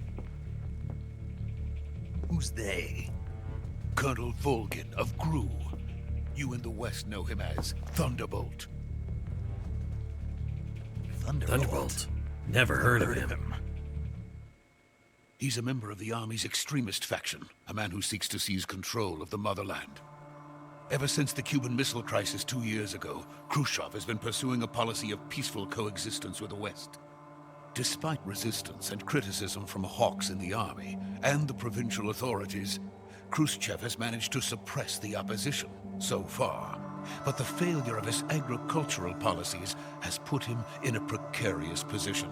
S3: Who's they?
S11: Colonel Volgin of Gru. You in the West know him as Thunderbolt.
S2: Thunderbolt. Never heard of him.
S11: He's a member of the Army's extremist faction, a man who seeks to seize control of the motherland. Ever since the Cuban Missile Crisis 2 years ago, Khrushchev has been pursuing a policy of peaceful coexistence with the West. Despite resistance and criticism from hawks in the army and the provincial authorities, Khrushchev has managed to suppress the opposition so far. But the failure of his agricultural policies has put him in a precarious position.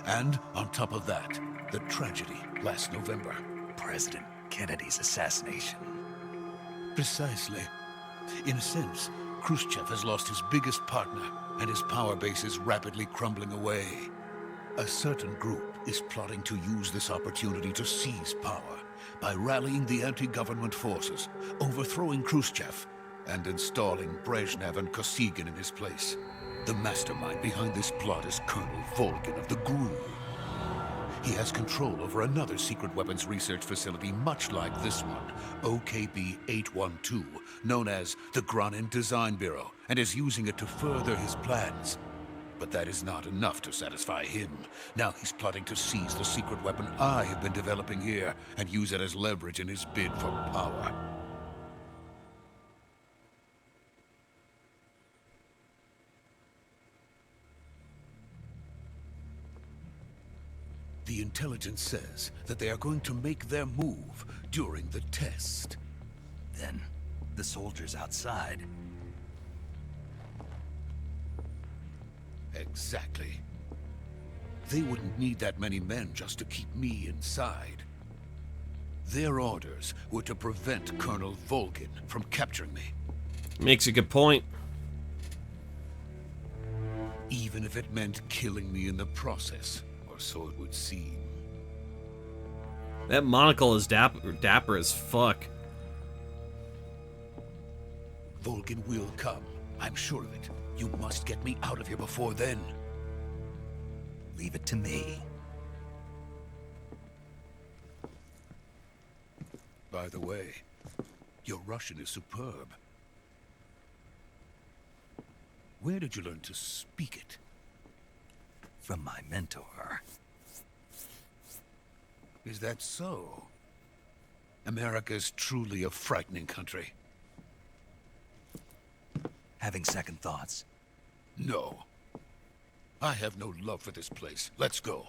S11: And on top of that, the tragedy last November.
S3: President Kennedy's assassination.
S11: Precisely. In a sense, Khrushchev has lost his biggest partner, and his power base is rapidly crumbling away. A certain group is plotting to use this opportunity to seize power by rallying the anti-government forces, overthrowing Khrushchev, and installing Brezhnev and Kosygin in his place. The mastermind behind this plot is Colonel Volgin of the GRU. He has control over another secret weapons research facility much like this one, OKB-812, known as the Granin Design Bureau, and is using it to further his plans. But that is not enough to satisfy him. Now he's plotting to seize the secret weapon I have been developing here and use it as leverage in his bid for power. The intelligence says that they are going to make their move during the test.
S3: Then, the soldiers outside.
S11: Exactly. They wouldn't need that many men just to keep me inside. Their orders were to prevent Colonel Volgin from capturing me.
S2: Makes a good point.
S11: Even if it meant killing me in the process, or so it would seem.
S2: That monocle is dapper as fuck.
S11: Volgin will come. I'm sure of it. You must get me out of here before then.
S3: Leave it to me.
S11: By the way, your Russian is superb. Where did you learn to speak it?
S3: From my mentor.
S11: Is that so? America's truly a frightening country.
S3: Having second thoughts?
S11: No. I have no love for this place. Let's go.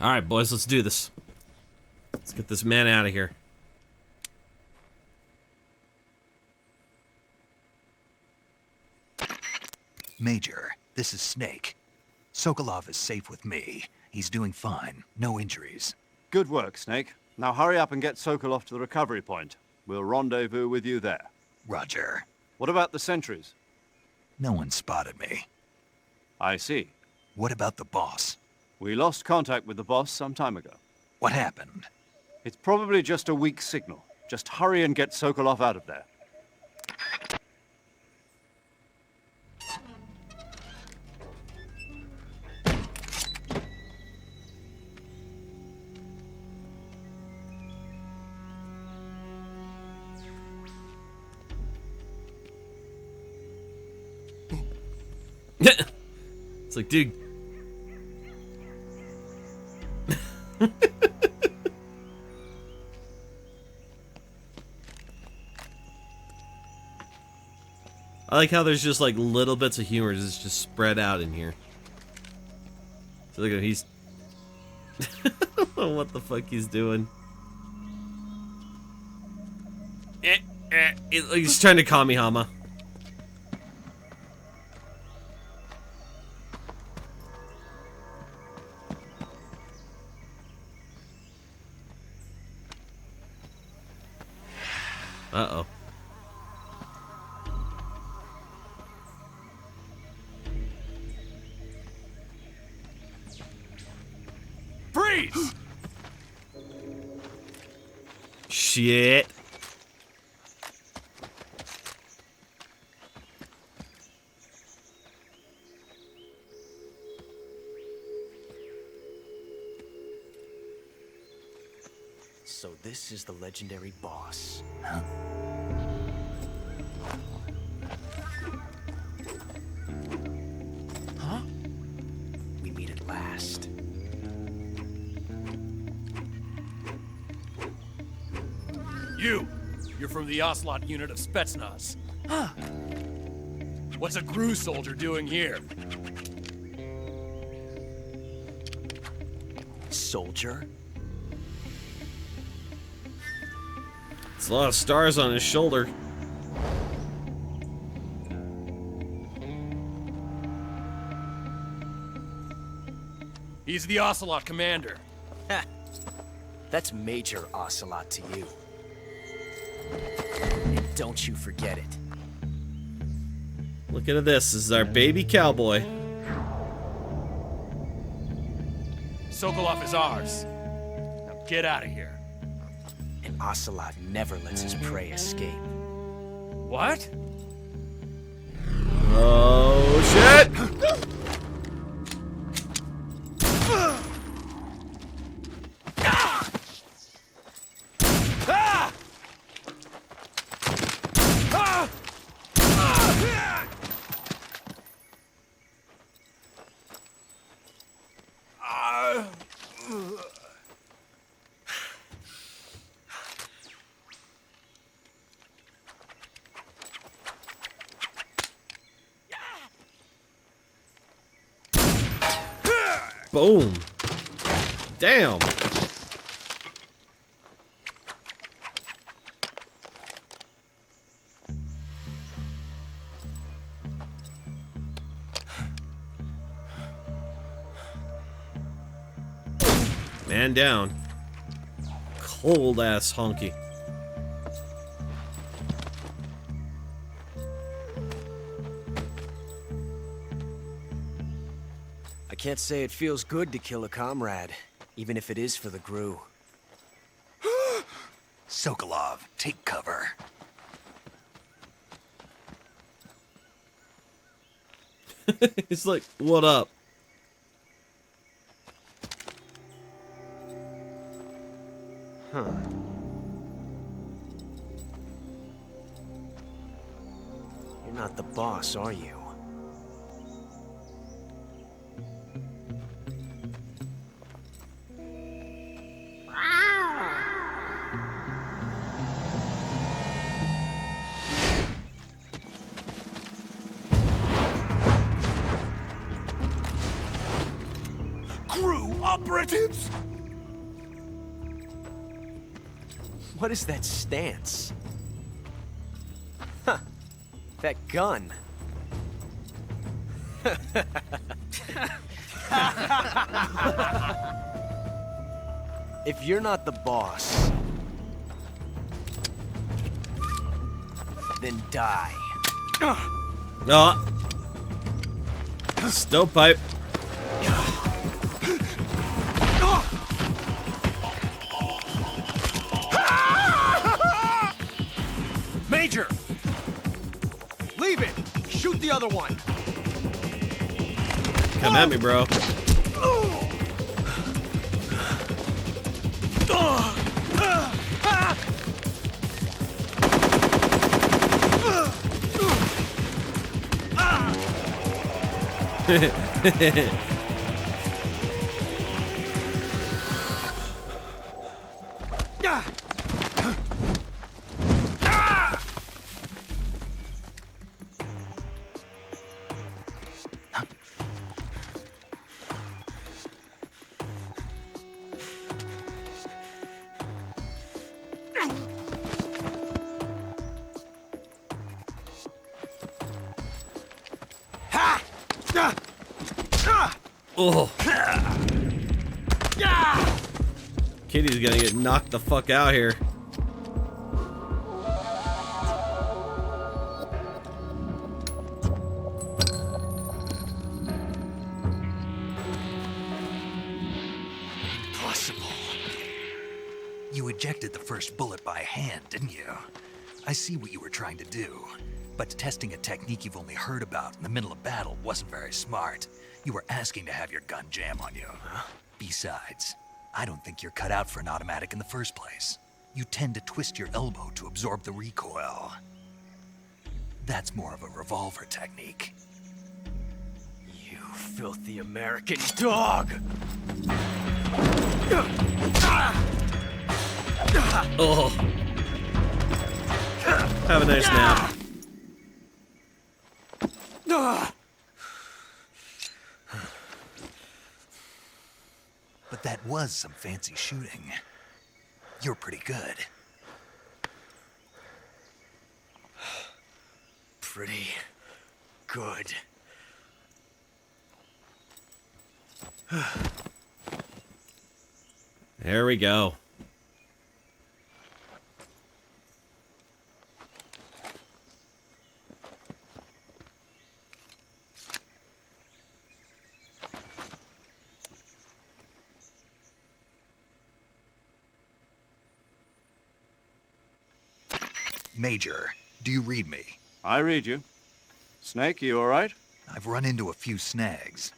S2: Alright, boys, let's do this. Let's get this man out of here.
S3: Major, this is Snake. Sokolov is safe with me. He's doing fine. No injuries.
S5: Good work, Snake. Now hurry up and get Sokolov to the recovery point. We'll rendezvous with you there.
S3: Roger.
S5: What about the sentries?
S3: No one spotted me.
S5: I see.
S3: What about the boss?
S5: We lost contact with the boss some time ago.
S3: What happened?
S5: It's probably just a weak signal. Just hurry and get Sokolov out of there.
S2: It's like, dude. I like how there's just like little bits of humor just spread out in here. So look at him, he's I don't know what the fuck he's doing. He's trying to Kamihama. Uh-oh.
S6: Freeze!
S2: Shit.
S10: So this is the legendary boss.
S3: Huh?
S10: Huh? We meet at last.
S12: You're from the Ocelot unit of Spetsnaz. Huh. What's a GRU soldier doing here?
S10: Soldier?
S2: It's a lot of stars on his shoulder.
S12: He's the Ocelot commander.
S10: That's Major Ocelot to you. And don't you forget it.
S2: Look at this. This is our baby cowboy.
S12: Sokolov is ours. Now get out of here.
S10: And Ocelot never lets his prey escape.
S12: What?
S2: Oh, shit! Boom. Damn. Man down. Cold ass honky.
S10: I can't say it feels good to kill a comrade, even if it is for the Gru.
S3: Sokolov, take cover.
S2: He's like, what up?
S10: Huh. You're not the boss, are you?
S11: Crew operatives!
S10: What is that stance? Huh. That gun. If you're not the boss, then die.
S2: Oh. Stovepipe.
S12: Major! Leave it! Shoot the other one!
S2: Come at me, bro. Oh. Kitty's gonna get knocked the fuck out here.
S3: Impossible. You ejected the first bullet by hand, didn't you? I see what you were trying to do. But testing a technique you've only heard about in the middle of battle wasn't very smart. You were asking to have your gun jam on you. Besides, I don't think you're cut out for an automatic in the first place. You tend to twist your elbow to absorb the recoil. That's more of a revolver technique.
S10: You filthy American dog!
S2: Oh. Have a nice nap.
S3: But that was some fancy shooting. You're pretty good.
S10: Pretty good.
S2: There we go.
S3: Major, do you read me?
S5: I read you. Snake, you all right?
S3: I've run into a few snags.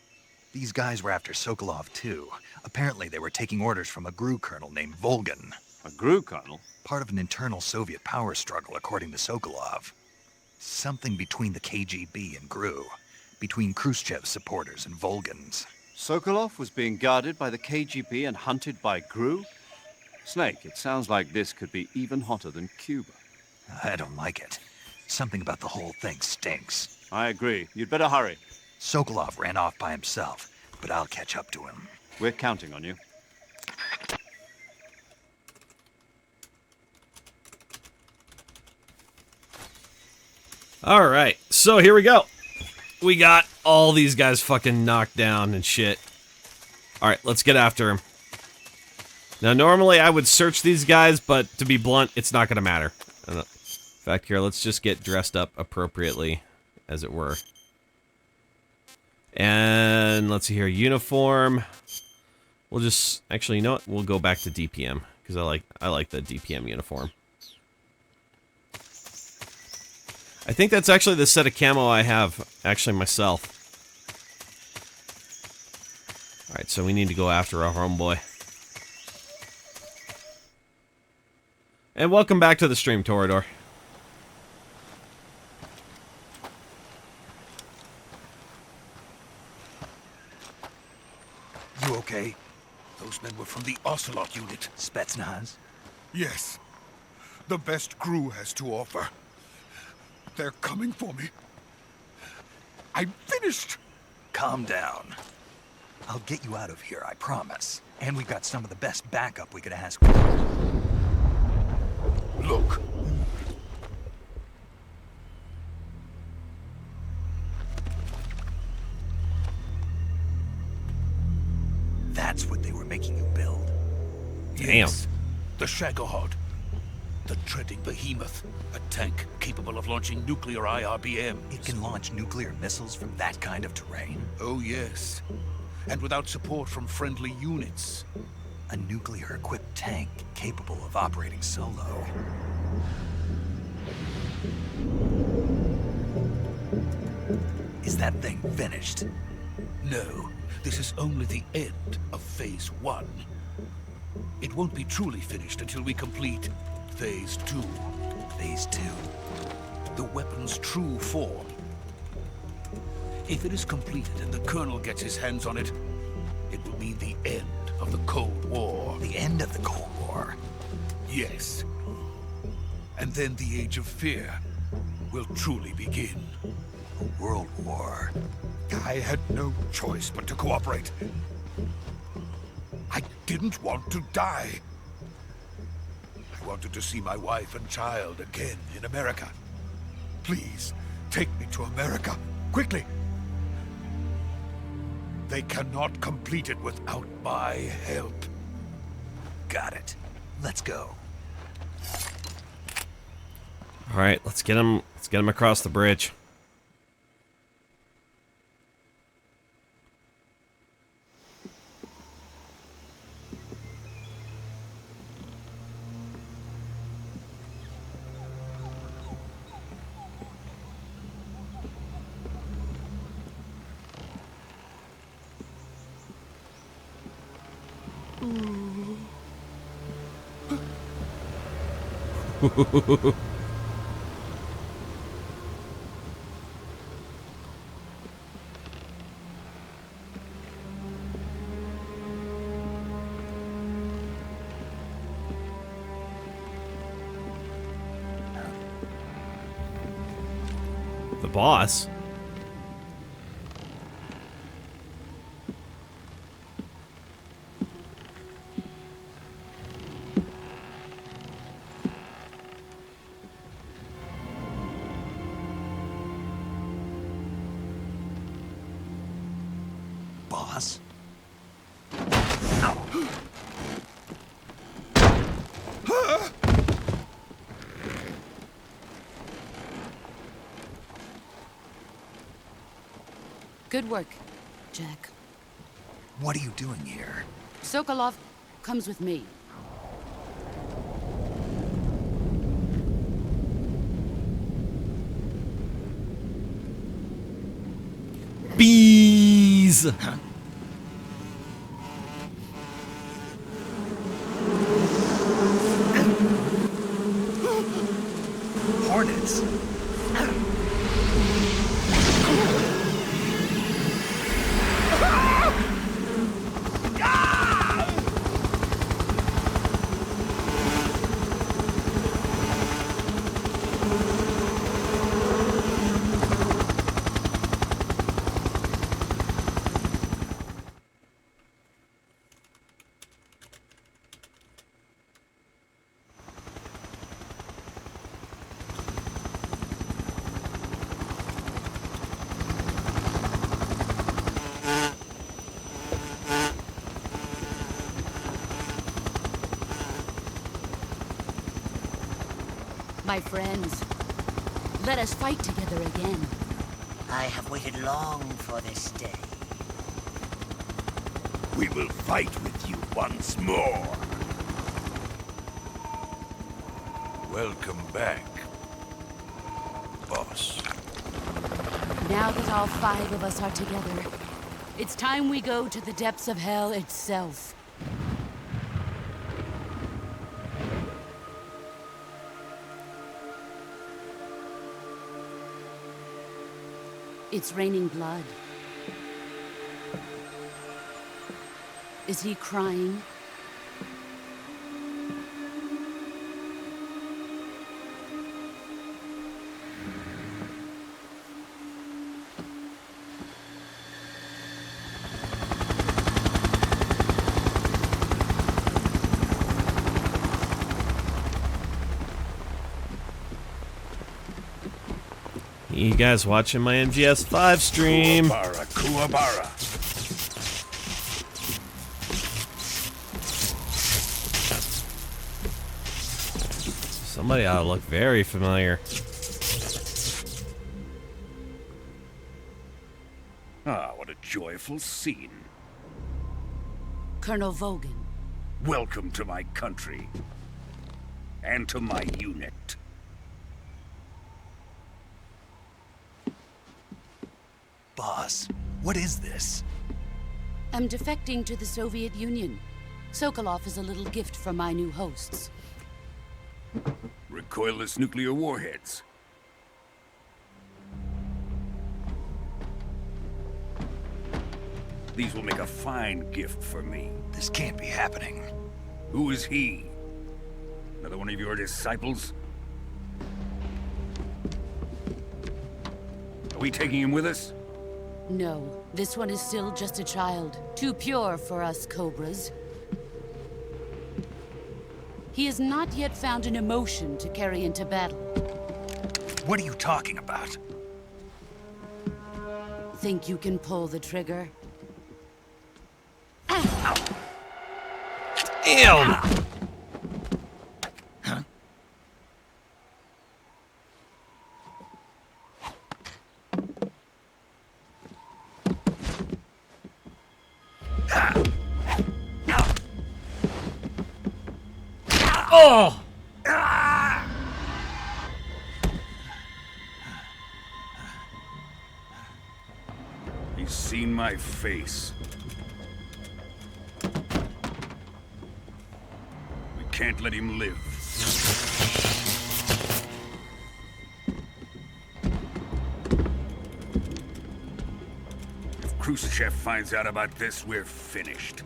S3: These guys were after Sokolov too. Apparently they were taking orders from a GRU colonel named Volgan.
S5: A GRU colonel?
S3: Part of an internal Soviet power struggle, according to Sokolov. Something between the KGB and GRU. Between Khrushchev's supporters and Volgan's.
S5: Sokolov was being guarded by the KGB and hunted by GRU? Snake, it sounds like this could be even hotter than Cuba.
S3: I don't like it. Something about the whole thing stinks.
S5: I agree. You'd better hurry.
S3: Sokolov ran off by himself, but I'll catch up to him.
S5: We're counting on you.
S2: All right, so here we go. We got all these guys fucking knocked down and shit. All right, let's get after him. Now, normally I would search these guys, but to be blunt, it's not going to matter. In fact, here, let's just get dressed up appropriately, as it were. And let's see here, uniform. We'll just, actually, you know what? We'll go back to DPM, because I like the DPM uniform. I think that's actually the set of camo I have, actually, myself. Alright, so we need to go after our homeboy. And welcome back to the stream, Torador.
S3: You okay?
S11: Those men were from the Ocelot unit.
S3: Spetsnaz?
S11: Yes. The best GRU has to offer. They're coming for me. I'm finished.
S3: Calm down. I'll get you out of here, I promise. And we've got some of the best backup we could ask for.
S11: Look.
S3: That's what they were making you build.
S2: Damn.
S11: Yes. The Shagohod. The treading behemoth. A tank capable of launching nuclear IRBMs.
S3: It can launch nuclear missiles from that kind of terrain?
S11: Oh, yes. And without support from friendly units.
S3: A nuclear-equipped tank capable of operating solo. Is that thing finished?
S11: No. This is only the end of Phase 1. It won't be truly finished until we complete Phase 2.
S3: Phase 2?
S11: The weapon's true form. If it is completed and the Colonel gets his hands on it, it will mean the end of the Cold War.
S3: The end of the Cold War?
S11: Yes. And then the Age of Fear will truly begin.
S3: A world war.
S11: I had no choice but to cooperate. I didn't want to die. I wanted to see my wife and child again in America. Please, take me to America, quickly. They cannot complete it without my help.
S3: Got it. Let's go.
S2: All right, let's get him across the bridge. The boss?
S3: Boss?
S9: Good work, Jack.
S3: What are you doing here?
S9: Sokolov comes with me.
S2: Please.
S3: Hornets.
S9: My friends, let us fight together again.
S13: I have waited long for this day.
S14: We will fight with you once more. Welcome back, boss.
S9: Now that all 5 of us are together, it's time we go to the depths of hell itself. It's raining blood. Is he crying?
S2: You guys watching my MGS5 stream?
S14: Kuwabara, Kuwabara.
S2: Somebody ought to look very familiar.
S14: Ah, what a joyful scene.
S9: Colonel Vogan.
S14: Welcome to my country. And to my unit.
S3: Boss, what is this?
S9: I'm defecting to the Soviet Union. Sokolov is a little gift from my new hosts.
S14: Recoilless nuclear warheads. These will make a fine gift for me.
S3: This can't be happening.
S14: Who is he? Another one of your disciples? Are we taking him with us?
S9: No, this one is still just a child. Too pure for us Cobras. He has not yet found an emotion to carry into battle.
S3: What are you talking about?
S9: Think you can pull the trigger?
S2: Ew! Oh!
S14: He's seen my face. We can't let him live. If Khrushchev finds out about this, we're finished.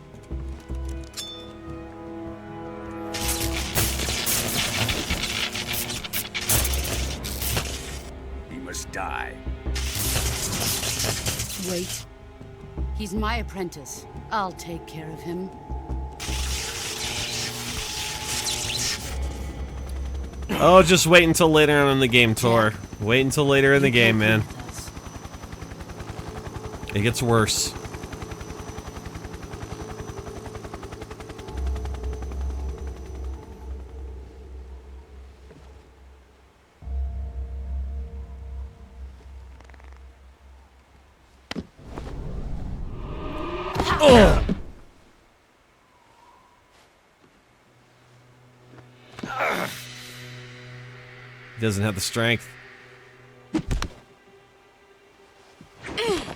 S14: He must die.
S9: Wait. He's my apprentice. I'll take care of him.
S2: Oh, just wait until later on in the game, Tor. Wait until later in the game, man. It gets worse. Oh! He doesn't have the strength.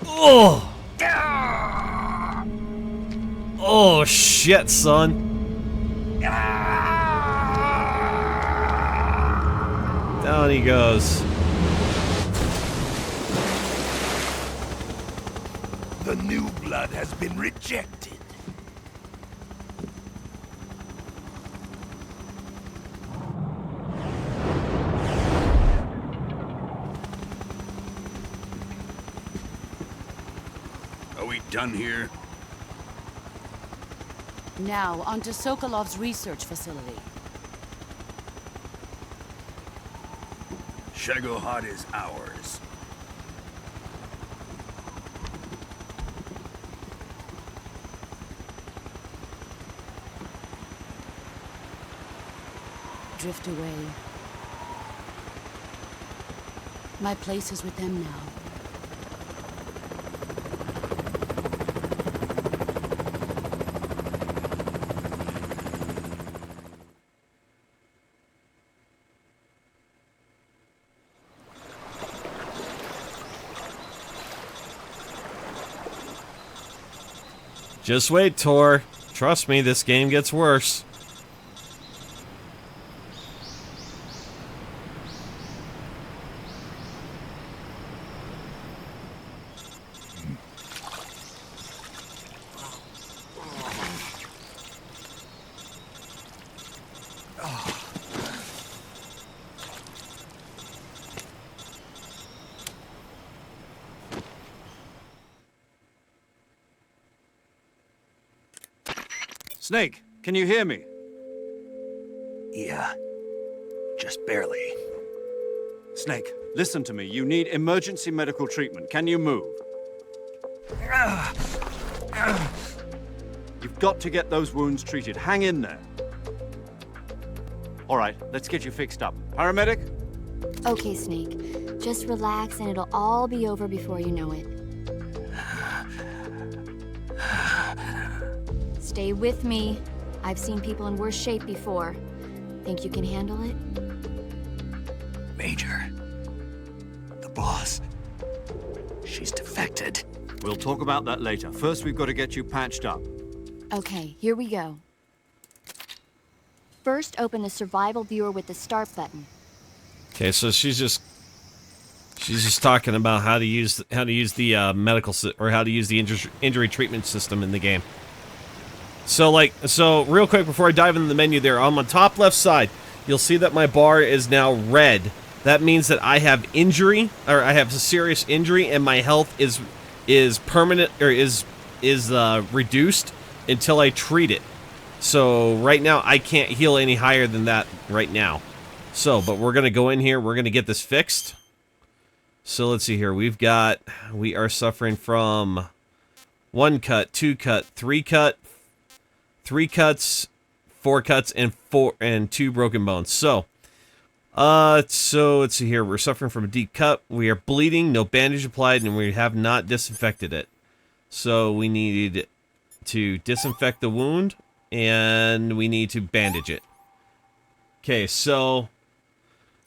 S2: Oh! shit, son. Down he goes.
S11: The new blood has been rejected. Are we done here?
S9: Now, on to Sokolov's research facility.
S14: Shagohod is ours.
S9: Drift away. My place is with them now.
S2: Just wait, Tor. Trust me, this game gets worse.
S5: Snake, can you hear me?
S3: Yeah. Just barely.
S5: Snake, listen to me. You need emergency medical treatment. Can you move? You've got to get those wounds treated. Hang in there. All right, let's get you fixed up. Paramedic?
S8: Okay, Snake. Just relax and it'll all be over before you know it. Stay with me. I've seen people in worse shape before. Think you can handle it?
S3: Major. The boss. She's defected.
S5: We'll talk about that later. First, we've got to get you patched up.
S8: Okay, here we go. First, open the survival viewer with the start button.
S2: Okay, so she's just talking about how to use the medical or how to use the injury treatment system in the game. So real quick before I dive into the menu there, on the top left side, you'll see that my bar is now red. That means that I have injury, or I have a serious injury, and my health is permanent, or is reduced until I treat it. So right now I can't heal any higher than that right now. So, but we're gonna go in here, we're gonna get this fixed. So let's see here, we are suffering from 1 cut, 2 cut, 3 cut, 3 cuts, 4 cuts, and 2 broken bones. So let's see here. We're suffering from a deep cut. We are bleeding, no bandage applied, and we have not disinfected it. So we need to disinfect the wound, and we need to bandage it. Okay, so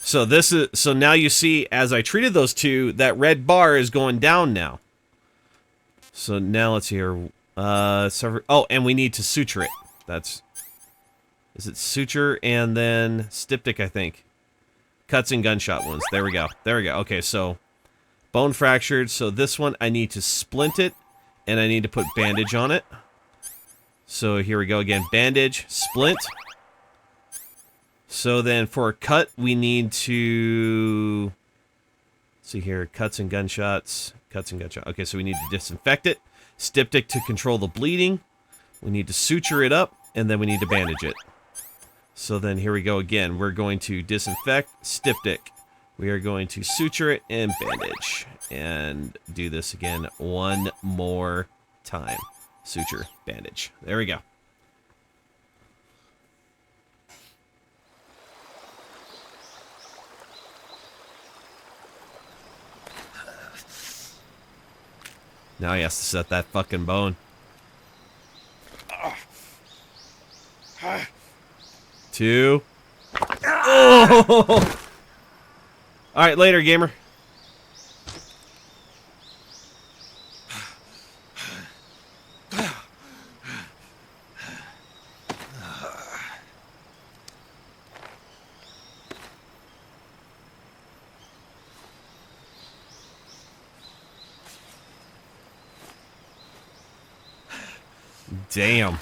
S2: now you see, as I treated those two, that red bar is going down now. So now let's see here. And we need to suture it. Is it suture and then styptic, I think. Cuts and gunshot wounds. There we go. Okay, so bone fractured. So this one, I need to splint it, and I need to put bandage on it. So here we go again. Bandage, splint. So then for a cut, we need to... see here, cuts and gunshots. Okay, so we need to disinfect it. Styptic to control the bleeding. We need to suture it up, and then we need to bandage it. So then here we go again. We're going to disinfect, styptic. We are going to suture it and bandage. And do this again one more time. Suture, bandage. There we go. Now he has to set that fucking bone. 2. Oh! Alright, later, gamer. Damn.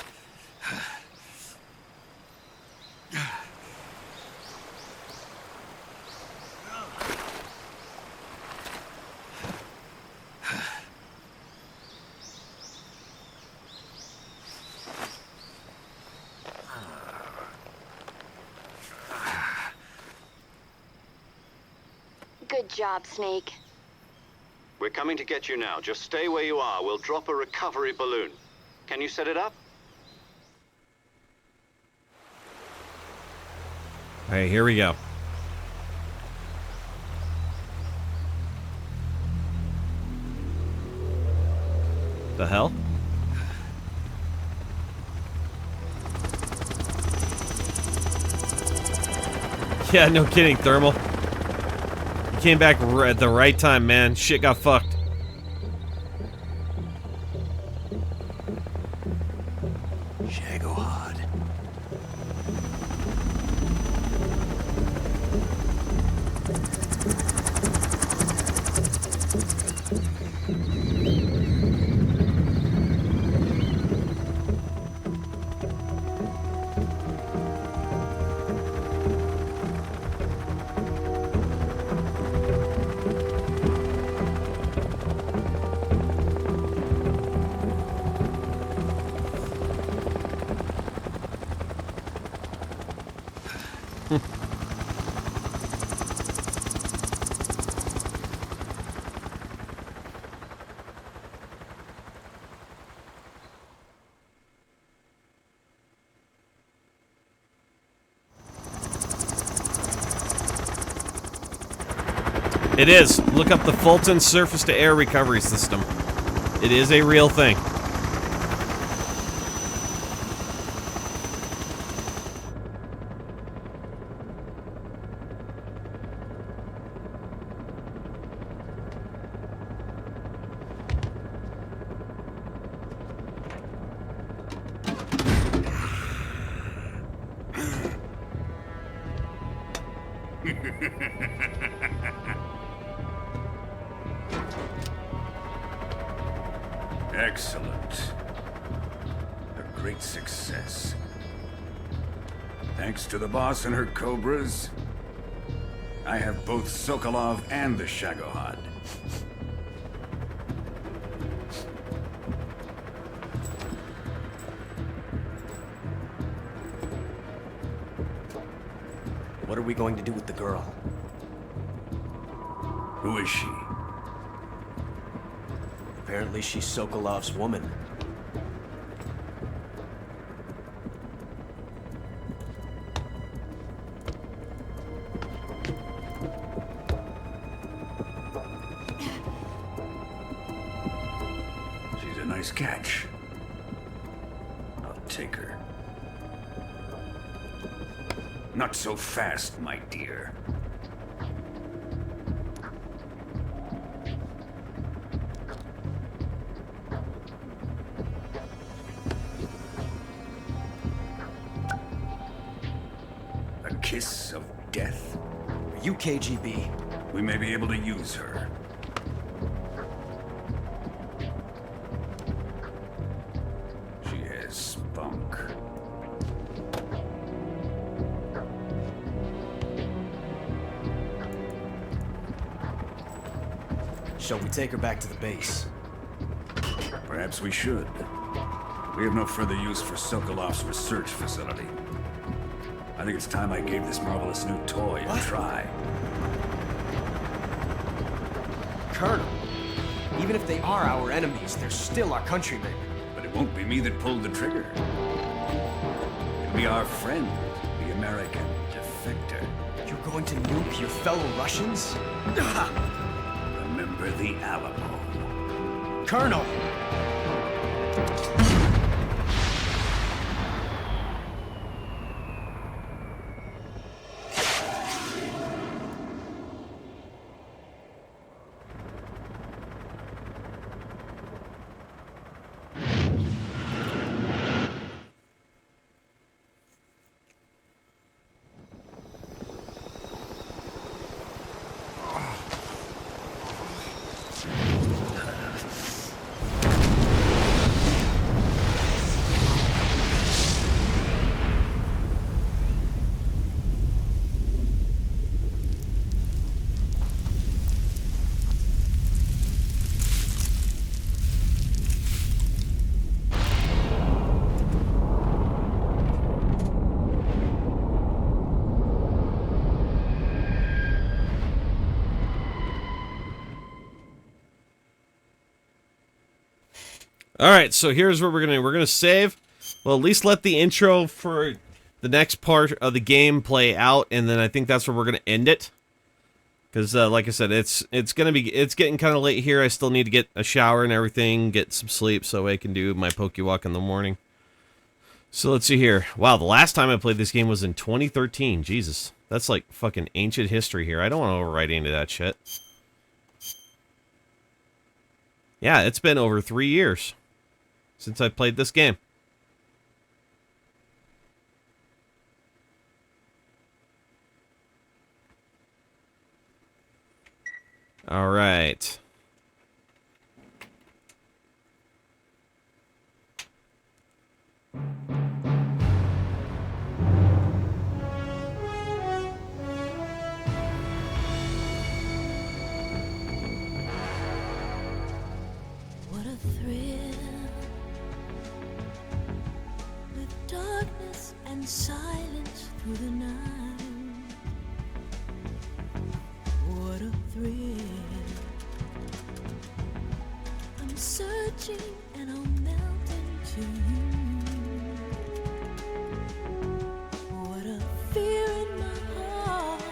S8: Good job, Snake.
S4: We're coming to get you now. Just stay where you are. We'll drop a recovery balloon. Can you set it up?
S2: Alright, here we go. The hell? Yeah, no kidding, Thermal. You came back at the right time, man. Shit got fucked.
S7: Shagohod.
S2: It is. Look up the Fulton surface-to-air recovery system. It is a real thing.
S14: Excellent. A great success. Thanks to the boss and her cobras, I have both Sokolov and the Shagohod.
S10: What are we going to do with the girl?
S14: Who is she?
S10: Apparently she's Sokolov's woman.
S14: She's a nice catch. I'll take her. Not so fast, my dear. A kiss of death?
S10: Are you KGB?
S14: We may be able to use her. She has spunk.
S10: Shall we take her back to the base?
S14: Perhaps we should. We have no further use for Sokolov's research facility. I think it's time I gave this marvelous new toy a try.
S10: Colonel, even if they are our enemies, they're still our countrymen.
S14: But it won't be me that pulled the trigger. It'll be our friend, the American defector.
S10: You're going to nuke your fellow Russians?
S14: Remember the Alamo.
S10: Colonel!
S2: All right, so here's what we're gonna save. Well, at least let the intro for the next part of the game play out, and then I think that's where we're gonna end it. Because, like I said, it's getting kind of late here. I still need to get a shower and everything, get some sleep, so I can do my Pokewalk in the morning. So let's see here. Wow, the last time I played this game was in 2013. Jesus, that's like fucking ancient history here. I don't want to overwrite any of that shit. Yeah, it's been over 3 years since I played this game. All right.
S1: What a thrill with darkness and silence through the night. What a thrill. I'm searching and I'll melt into you. What a fear in my heart,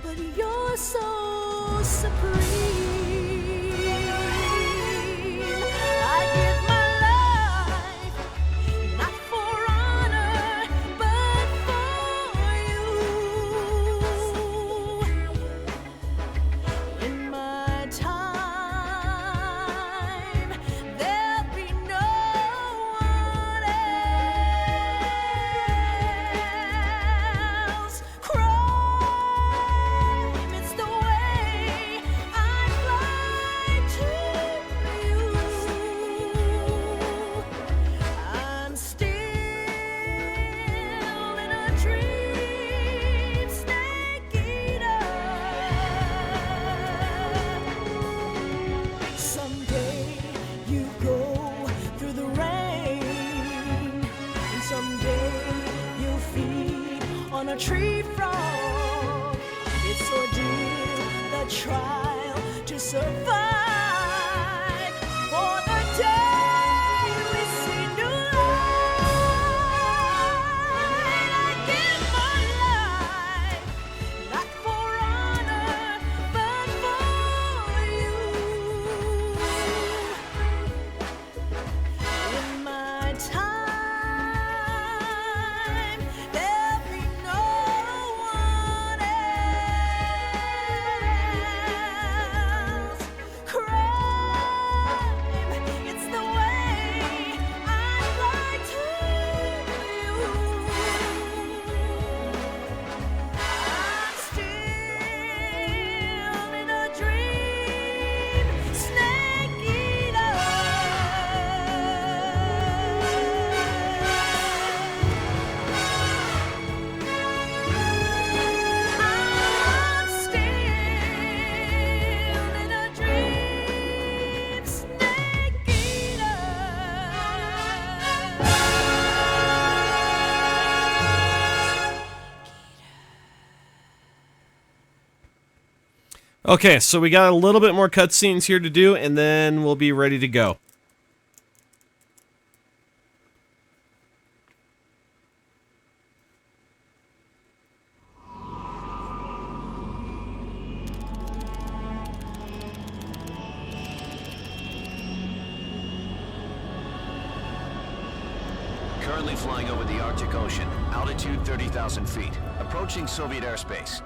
S1: but you're so supreme. I give my life, not for honor, but for you. In my time, there'll be no one else. Crime, it's the way I fly to you. I'm still in a dream, snake eater. Someday you go through the rain, and someday you'll feed on a tree frog. It's ordeal, the trial to survive. For the day we see new light, I give my life, not for honor, but for you. In my time, there'll be no one else. Crime, it's the way I fly to you. I'm still in a dream, snake eater. I'm still in a dream, snake eater.
S2: Okay, so we got a little bit more cutscenes here to do, and then we'll be ready to go.
S15: Currently flying over the Arctic Ocean, altitude 30,000 feet, approaching Soviet airspace.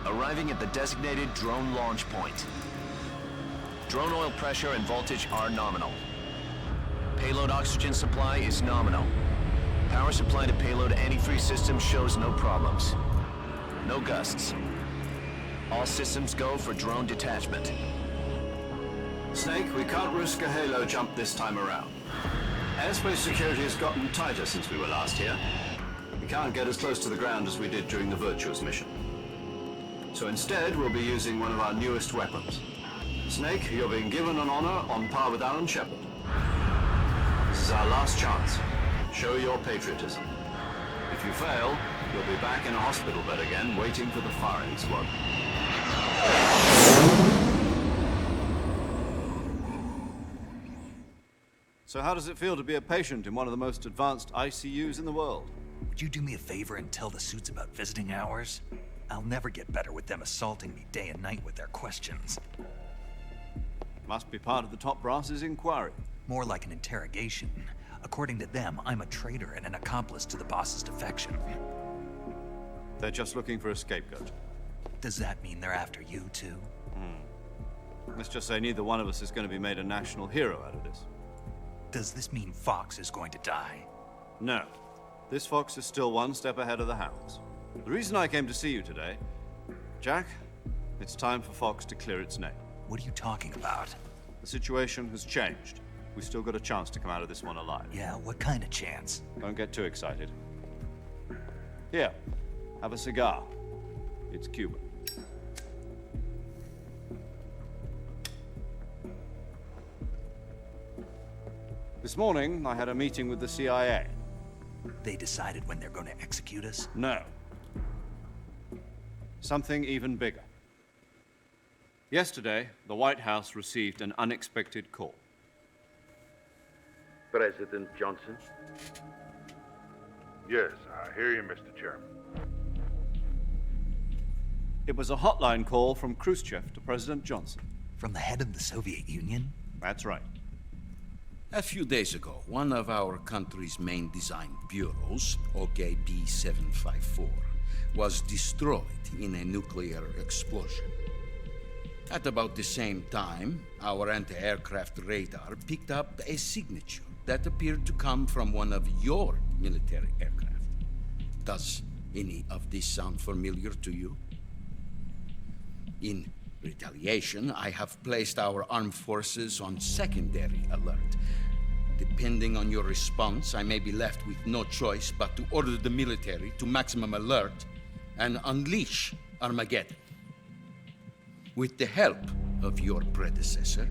S15: Arriving at the designated drone launch point. Drone oil pressure and voltage are nominal. Payload oxygen supply is nominal. Power supply to payload antifreeze system shows no problems. No gusts. All systems go for drone detachment.
S5: Snake, we can't risk a halo jump this time around. Airspace security has gotten tighter since we were last here. We can't get as close to the ground as we did during the Virtuous mission. So instead, we'll be using one of our newest weapons. Snake, you're being given an honor on par with Alan Shepard. This is our last chance. Show your patriotism. If you fail, you'll be back in a hospital bed again, waiting for the firing squad. So how does it feel to be a patient in one of the most advanced ICUs in the world?
S3: Would you do me a favor and tell the suits about visiting hours? I'll never get better with them assaulting me day and night with their questions.
S5: Must be part of the top brass's inquiry.
S3: More like an interrogation. According to them, I'm a traitor and an accomplice to the boss's defection.
S5: They're just looking for a scapegoat.
S3: Does that mean they're after you, too?
S5: Let's just say neither one of us is going to be made a national hero out of this.
S3: Does this mean Fox is going to die?
S5: No. This fox is still one step ahead of the hounds. The reason I came to see you today, Jack, it's time for Fox to clear its name.
S3: What are you talking about?
S5: The situation has changed. We've still got a chance to come out of this one alive.
S3: Yeah, what kind of chance?
S5: Don't get too excited. Here, have a cigar. It's Cuban. This morning, I had a meeting with the CIA.
S3: They decided when they're going to execute us?
S5: No. Something even bigger. Yesterday, the White House received an unexpected call.
S16: President Johnson? Yes, I hear you, Mr. Chairman.
S5: It was a hotline call from Khrushchev to President Johnson.
S3: From the head of the Soviet Union?
S5: That's right.
S17: A few days ago, one of our country's main design bureaus, OKB 754, was destroyed in a nuclear explosion. At about the same time, our anti-aircraft radar picked up a signature that appeared to come from one of your military aircraft. Does any of this sound familiar to you? In retaliation, I have placed our armed forces on secondary alert. Depending on your response, I may be left with no choice but to order the military to maximum alert and unleash Armageddon. With the help of your predecessor,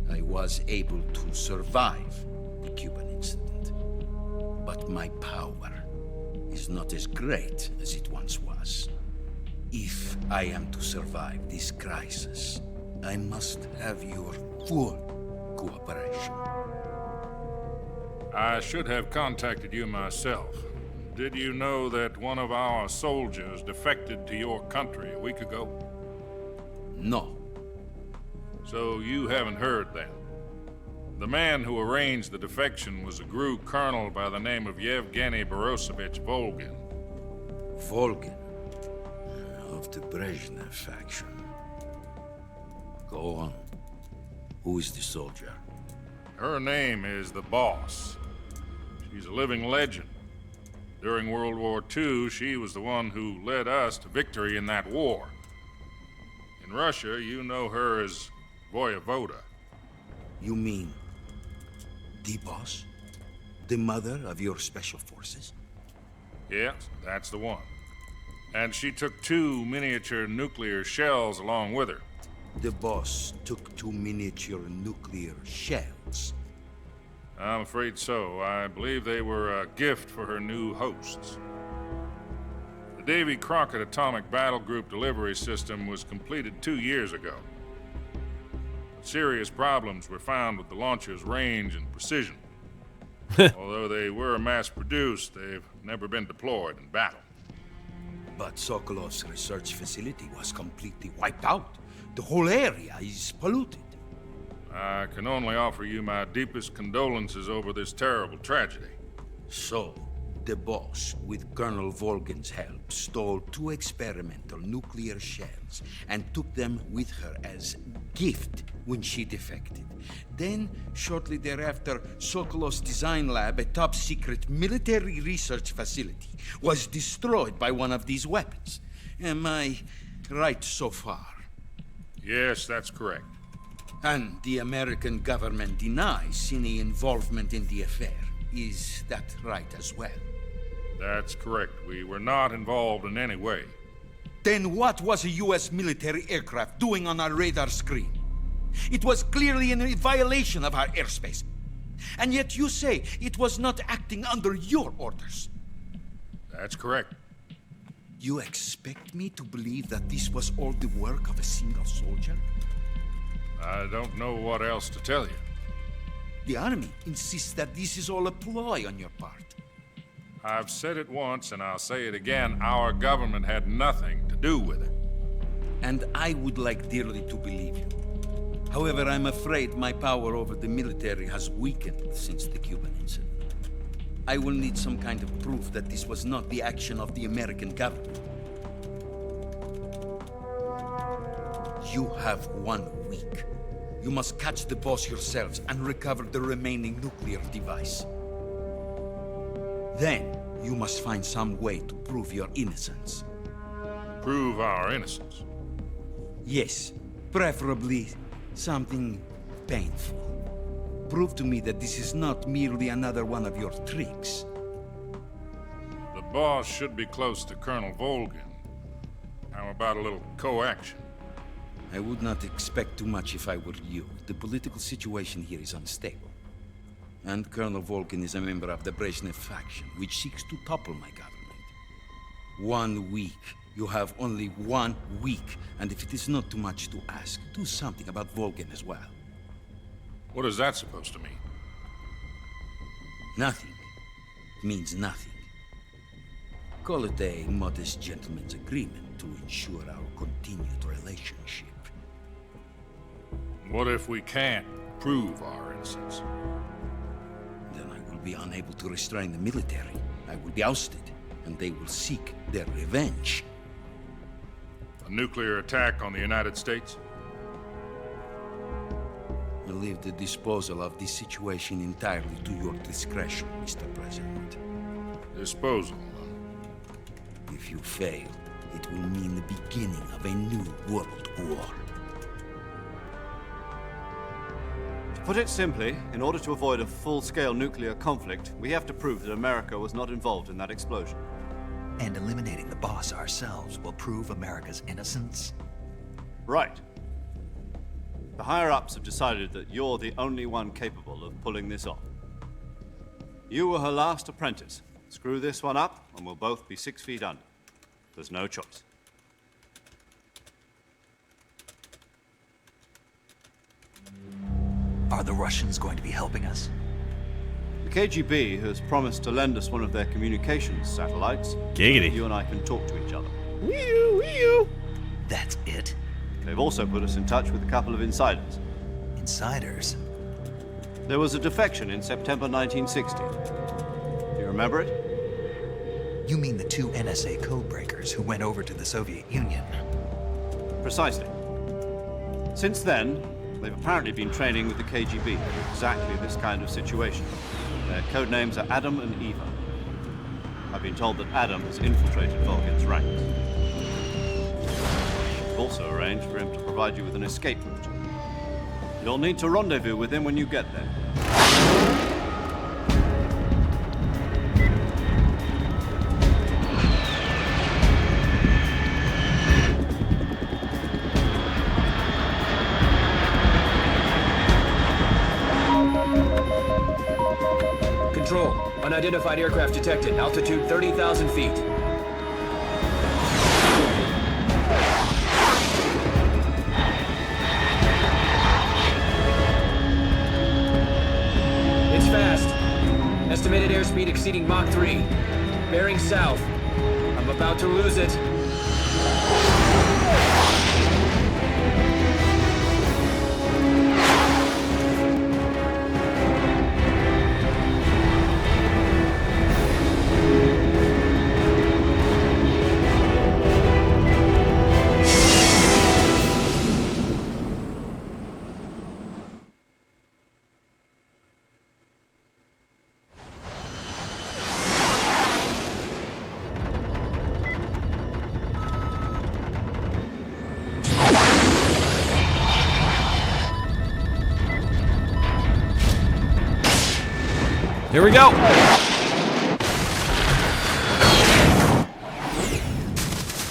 S17: I was able to survive the Cuban incident. But my power is not as great as it once was. If I am to survive this crisis, I must have your full cooperation.
S16: I should have contacted you myself. Did you know that one of our soldiers defected to your country a week ago?
S17: No.
S16: So you haven't heard then? The man who arranged the defection was a GRU colonel by the name of Yevgeny Borosovich Volgin.
S17: Volgin? Of the Brezhnev faction. Go on. Who is the soldier?
S16: Her name is the Boss. She's a living legend. During World War II, she was the one who led us to victory in that war. In Russia, you know her as Voyevoda.
S17: You mean the Boss? The mother of your special forces?
S16: Yes, that's the one. And she took 2 miniature nuclear shells along with her.
S17: The Boss took 2 miniature nuclear shells?
S16: I'm afraid so. I believe they were a gift for her new hosts. The Davy Crockett Atomic Battle Group delivery system was completed 2 years ago. But serious problems were found with the launcher's range and precision. Although they were mass-produced, they've never been deployed in battle.
S17: But Sokolov's research facility was completely wiped out. The whole area is polluted.
S16: I can only offer you my deepest condolences over this terrible tragedy.
S17: So, the Boss, with Colonel Volgin's help, stole 2 experimental nuclear shells and took them with her as gift when she defected. Then, shortly thereafter, Sokolov's design lab, a top-secret military research facility, was destroyed by one of these weapons. Am I right so far?
S16: Yes, that's correct.
S17: And the American government denies any involvement in the affair. Is that right as well?
S16: That's correct. We were not involved in any way.
S17: Then what was a U.S. military aircraft doing on our radar screen? It was clearly in violation of our airspace. And yet you say it was not acting under your orders.
S16: That's correct.
S17: You expect me to believe that this was all the work of a single soldier?
S16: I don't know what else to tell you.
S17: The army insists that this is all a ploy on your part.
S16: I've said it once and I'll say it again. Our government had nothing to do with it.
S17: And I would like dearly to believe you. However, I'm afraid my power over the military has weakened since the Cuban incident. I will need some kind of proof that this was not the action of the American government. You have 1 week. You must catch the boss yourselves and recover the remaining nuclear device. Then, you must find some way to prove your innocence.
S16: Prove our innocence?
S17: Yes, preferably something painful. Prove to me that this is not merely another one of your tricks.
S16: The boss should be close to Colonel Volgin. How about a little co-action?
S17: I would not expect too much if I were you. The political situation here is unstable. And Colonel Volgin is a member of the Brezhnev faction, which seeks to topple my government. 1 week. You have only 1 week. And if it is not too much to ask, do something about Volgin as well.
S16: What is that supposed to mean?
S17: Nothing. It means nothing. Call it a modest gentleman's agreement to ensure our continued relationship.
S16: What if we can't prove our innocence?
S17: Then I will be unable to restrain the military. I will be ousted, and they will seek their revenge.
S16: A nuclear attack on the United States?
S17: I leave the disposal of this situation entirely to your discretion, Mr. President.
S16: Disposal?
S17: If you fail, it will mean the beginning of a new world war.
S5: To put it simply, in order to avoid a full-scale nuclear conflict, we have to prove that America was not involved in that explosion.
S3: And eliminating the boss ourselves will prove America's innocence?
S5: Right. The higher-ups have decided that you're the only one capable of pulling this off. You were her last apprentice. Screw this one up, and we'll both be 6 feet under. There's no choice.
S3: Are the Russians going to be helping us?
S5: The KGB has promised to lend us one of their communications satellites.
S2: Giggity.
S5: You and I can talk to each other.
S2: Wee-oo.
S3: That's it?
S5: They've also put us in touch with a couple of insiders.
S3: Insiders?
S5: There was a defection in September 1960. Do you remember it?
S3: You mean the 2 NSA codebreakers who went over to the Soviet Union?
S5: Precisely. Since then, they've apparently been training with the KGB for exactly this kind of situation. Their code names are Adam and Eva. I've been told that Adam has infiltrated Volgin's ranks. I've also arranged for him to provide you with an escape route. You'll need to rendezvous with him when you get there.
S10: Control. Unidentified aircraft detected. Altitude 30,000 feet. It's fast. Estimated airspeed exceeding Mach 3. Bearing south. I'm about to lose it.
S2: Here we go.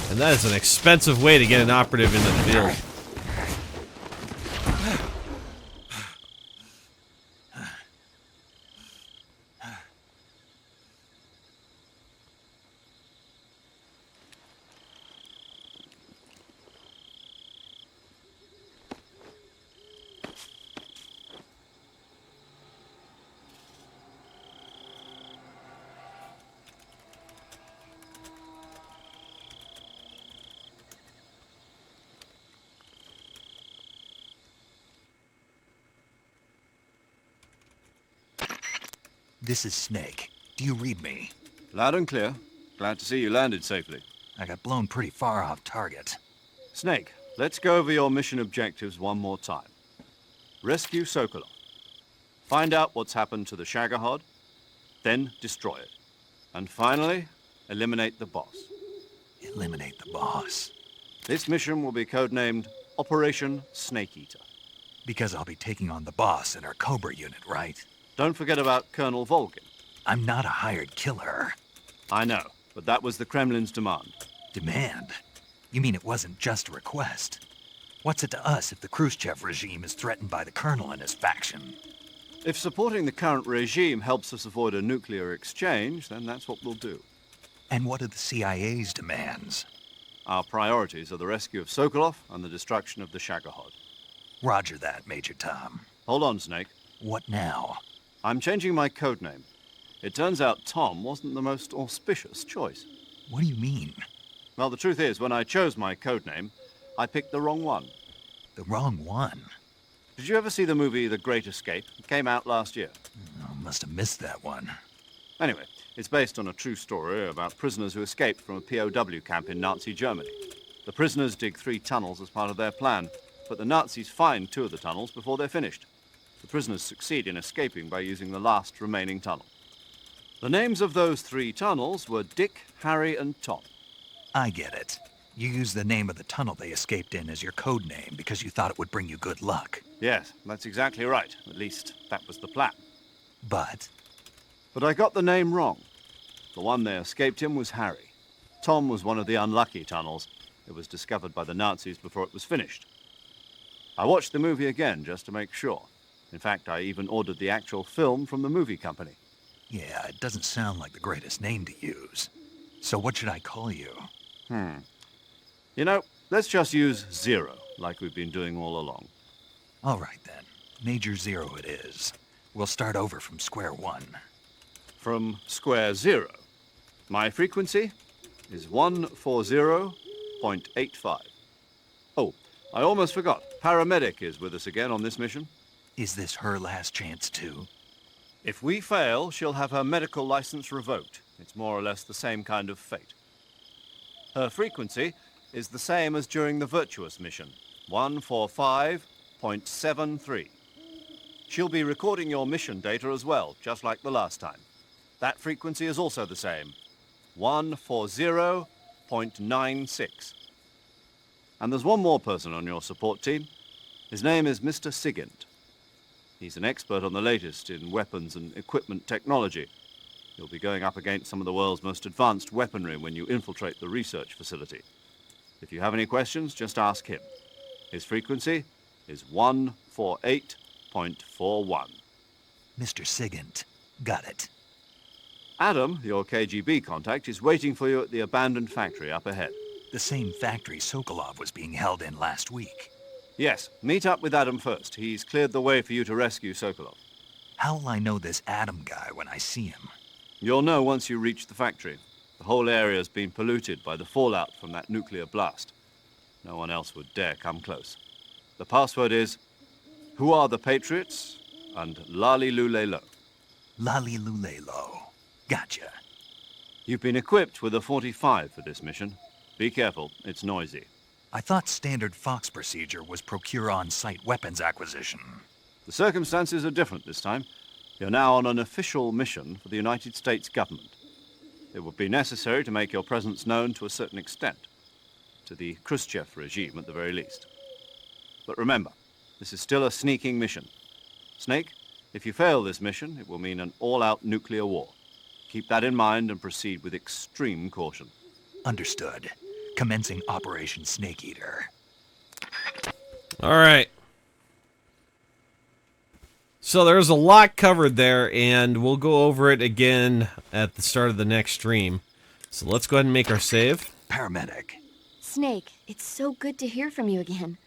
S2: And that is an expensive way to get an operative into the field.
S3: This is Snake. Do you read me?
S5: Loud and clear. Glad to see you landed safely.
S3: I got blown pretty far off target.
S5: Snake, let's go over your mission objectives one more time. Rescue Sokolov. Find out what's happened to the Shagohod, then destroy it. And finally, eliminate the boss.
S3: Eliminate the boss?
S5: This mission will be codenamed Operation Snake Eater.
S3: Because I'll be taking on the boss in our Cobra unit, right?
S5: Don't forget about Colonel Volgin.
S3: I'm not a hired killer.
S5: I know, but that was the Kremlin's demand.
S3: Demand? You mean it wasn't just a request? What's it to us if the Khrushchev regime is threatened by the Colonel and his faction?
S5: If supporting the current regime helps us avoid a nuclear exchange, then that's what we'll do.
S3: And what are the CIA's demands?
S5: Our priorities are the rescue of Sokolov and the destruction of the Shagohod.
S3: Roger that, Major Tom.
S5: Hold on, Snake.
S3: What now?
S5: I'm changing my codename. It turns out Tom wasn't the most auspicious choice.
S3: What do you mean?
S5: Well, the truth is, when I chose my codename, I picked the wrong one.
S3: The wrong one?
S5: Did you ever see the movie The Great Escape? It came out last year.
S3: Oh, must have missed that one.
S5: Anyway, it's based on a true story about prisoners who escaped from a POW camp in Nazi Germany. The prisoners dig 3 tunnels as part of their plan, but the Nazis find 2 of the tunnels before they're finished. The prisoners succeed in escaping by using the last remaining tunnel. The names of those 3 tunnels were Dick, Harry, and Tom.
S3: I get it. You used the name of the tunnel they escaped in as your code name because you thought it would bring you good luck.
S5: Yes, that's exactly right. At least, that was the plan.
S3: But
S5: I got the name wrong. The one they escaped in was Harry. Tom was one of the unlucky tunnels. It was discovered by the Nazis before it was finished. I watched the movie again just to make sure. In fact, I even ordered the actual film from the movie company.
S3: yeah, it doesn't sound like the greatest name to use. So what should I call you?
S5: You know, let's just use Zero, like we've been doing all along.
S3: All right, then. Major Zero it is. We'll start over from square one.
S5: From square zero. My frequency is 140.85. Oh, I almost forgot. Paramedic is with us again on this mission.
S3: Is this her last chance, too?
S5: If we fail, she'll have her medical license revoked. It's more or less the same kind of fate. Her frequency is the same as during the Virtuous mission, 145.73. She'll be recording your mission data as well, just like the last time. That frequency is also the same, 140.96. And there's one more person on your support team. His name is Mr. Sigint. He's an expert on the latest in weapons and equipment technology. You'll be going up against some of the world's most advanced weaponry when you infiltrate the research facility. If you have any questions, just ask him. His frequency is 148.41.
S3: Mr. Sigint. Got it.
S5: Adam, your KGB contact, is waiting for you at the abandoned factory up ahead.
S3: The same factory Sokolov was being held in last week.
S5: Yes, meet up with Adam first. He's cleared the way for you to rescue Sokolov.
S3: How will I know this Adam guy when I see him?
S5: You'll know once you reach the factory. The whole area's been polluted by the fallout from that nuclear blast. No one else would dare come close. The password is, "Who are the Patriots?" and Lali Lulelo.
S3: Lali Lulelo. Gotcha.
S5: You've been equipped with a 45 for this mission. Be careful, it's noisy.
S3: I thought standard Fox procedure was procure on-site weapons acquisition.
S5: The circumstances are different this time. You're now on an official mission for the United States government. It would be necessary to make your presence known to a certain extent. To the Khrushchev regime, at the very least. But remember, this is still a sneaking mission. Snake, if you fail this mission, it will mean an all-out nuclear war. Keep that in mind and proceed with extreme caution.
S3: Understood. Commencing Operation Snake Eater.
S2: All right. So there's a lot covered there, and we'll go over it again at the start of the next stream. So let's go ahead and make our save.
S3: Paramedic.
S8: Snake, it's so good to hear from you again.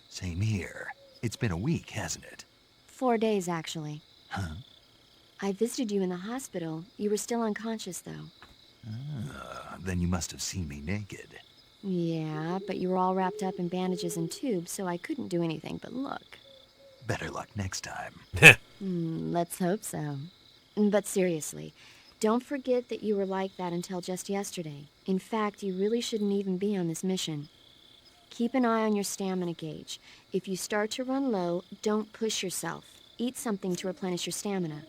S3: Same here. It's been a week, hasn't it?
S8: 4 days, actually.
S3: Huh?
S8: I visited you in the hospital. You were still unconscious, though.
S3: Then you must have seen me naked.
S8: Yeah, but you were all wrapped up in bandages and tubes, so I couldn't do anything but look.
S3: Better luck next time.
S8: Let's hope so. But seriously, don't forget that you were like that until just yesterday. In fact, you really shouldn't even be on this mission. Keep an eye on your stamina gauge. If you start to run low, don't push yourself. Eat something to replenish your stamina.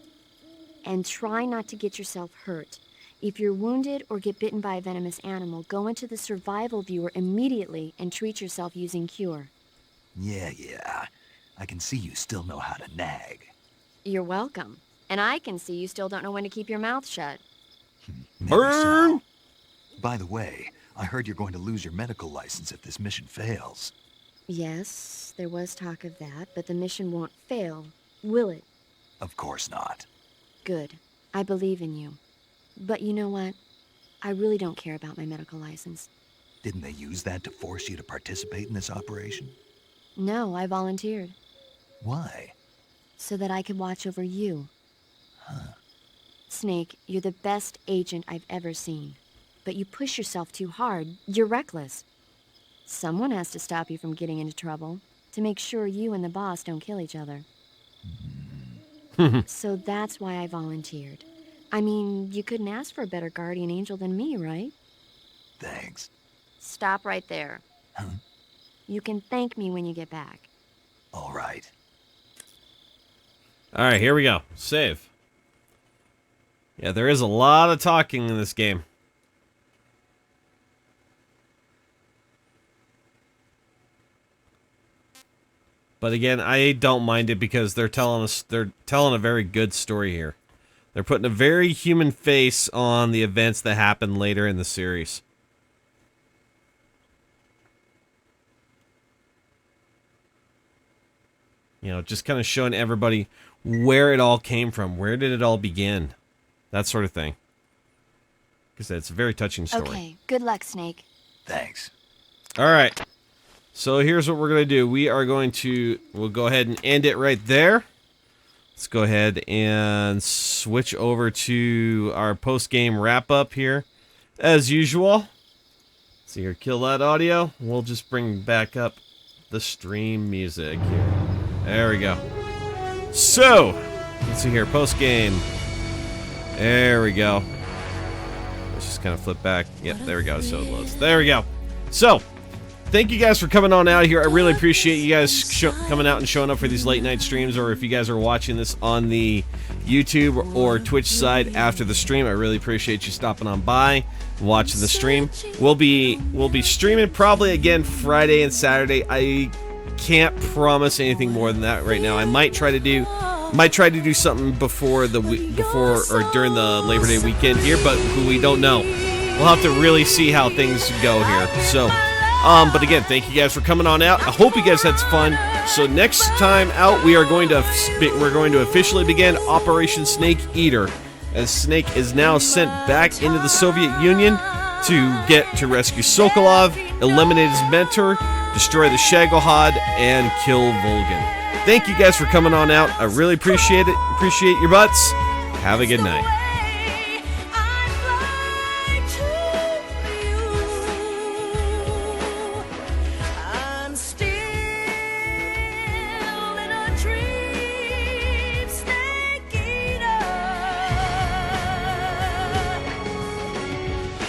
S8: And try not to get yourself hurt. If you're wounded or get bitten by a venomous animal, go into the survival viewer immediately and treat yourself using Cure.
S3: Yeah. I can see you still know how to nag.
S8: You're welcome. And I can see you still don't know when to keep your mouth shut.
S3: Burn! By the way, I heard you're going to lose your medical license if this mission fails.
S8: Yes, there was talk of that, but the mission won't fail, will it?
S3: Of course not.
S8: Good. I believe in you. But you know what? I really don't care about my medical license.
S3: Didn't they use that to force you to participate in this operation?
S8: No, I volunteered.
S3: Why?
S8: So that I could watch over you.
S3: Huh.
S8: Snake, you're the best agent I've ever seen. But you push yourself too hard. You're reckless. Someone has to stop you from getting into trouble, to make sure you and the boss don't kill each other. So that's why I volunteered. I mean, you couldn't ask for a better guardian angel than me, right?
S3: Thanks.
S8: Stop right there.
S3: Huh?
S8: You can thank me when you get back.
S3: All right.
S2: All right, here we go. Save. Yeah, there is a lot of talking in this game. But again, I don't mind it because they're telling a very good story here. They're putting a very human face on the events that happen later in the series. You know, just kind of showing everybody where it all came from. Where did it all begin? That sort of thing. Because it's a very touching story.
S8: Okay, good luck, Snake.
S3: Thanks.
S2: All right. So here's what we're going to do. We'll go ahead and end it right there. Let's go ahead and switch over to our post-game wrap-up here. As usual. So here, kill that audio. We'll just bring back up the stream music here. There we go. So, let's see here, post-game. There we go. Let's just kind of flip back. Yep, there we go. So it loads. There we go. So, thank you guys for coming on out here. I really appreciate you guys coming out and showing up for these late night streams, or if you guys are watching this on the YouTube or Twitch side after the stream, I really appreciate you stopping on by, watching the stream. We'll be streaming probably again Friday and Saturday. I can't promise anything more than that right now. I might try to do something before or during the Labor Day weekend here, but we don't know. We'll have to really see how things go here. So, but again, thank you guys for coming on out. I hope you guys had fun. So next time out, we're going to officially begin Operation Snake Eater, as Snake is now sent back into the Soviet Union to rescue Sokolov, eliminate his mentor, destroy the Shagohod, and kill Volgin. Thank you guys for coming on out. I really appreciate it. Appreciate your butts. Have a good night.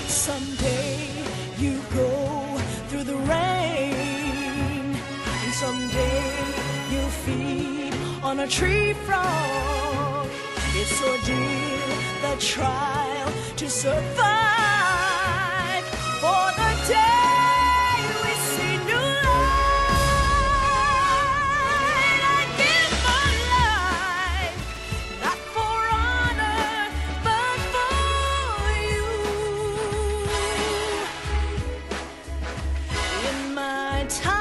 S1: Someday you go through the rain, and someday you'll feed on a tree frog. It's ordeal, the trial to survive. For the day we see new light, I give my life, not for honor, but for you. In my time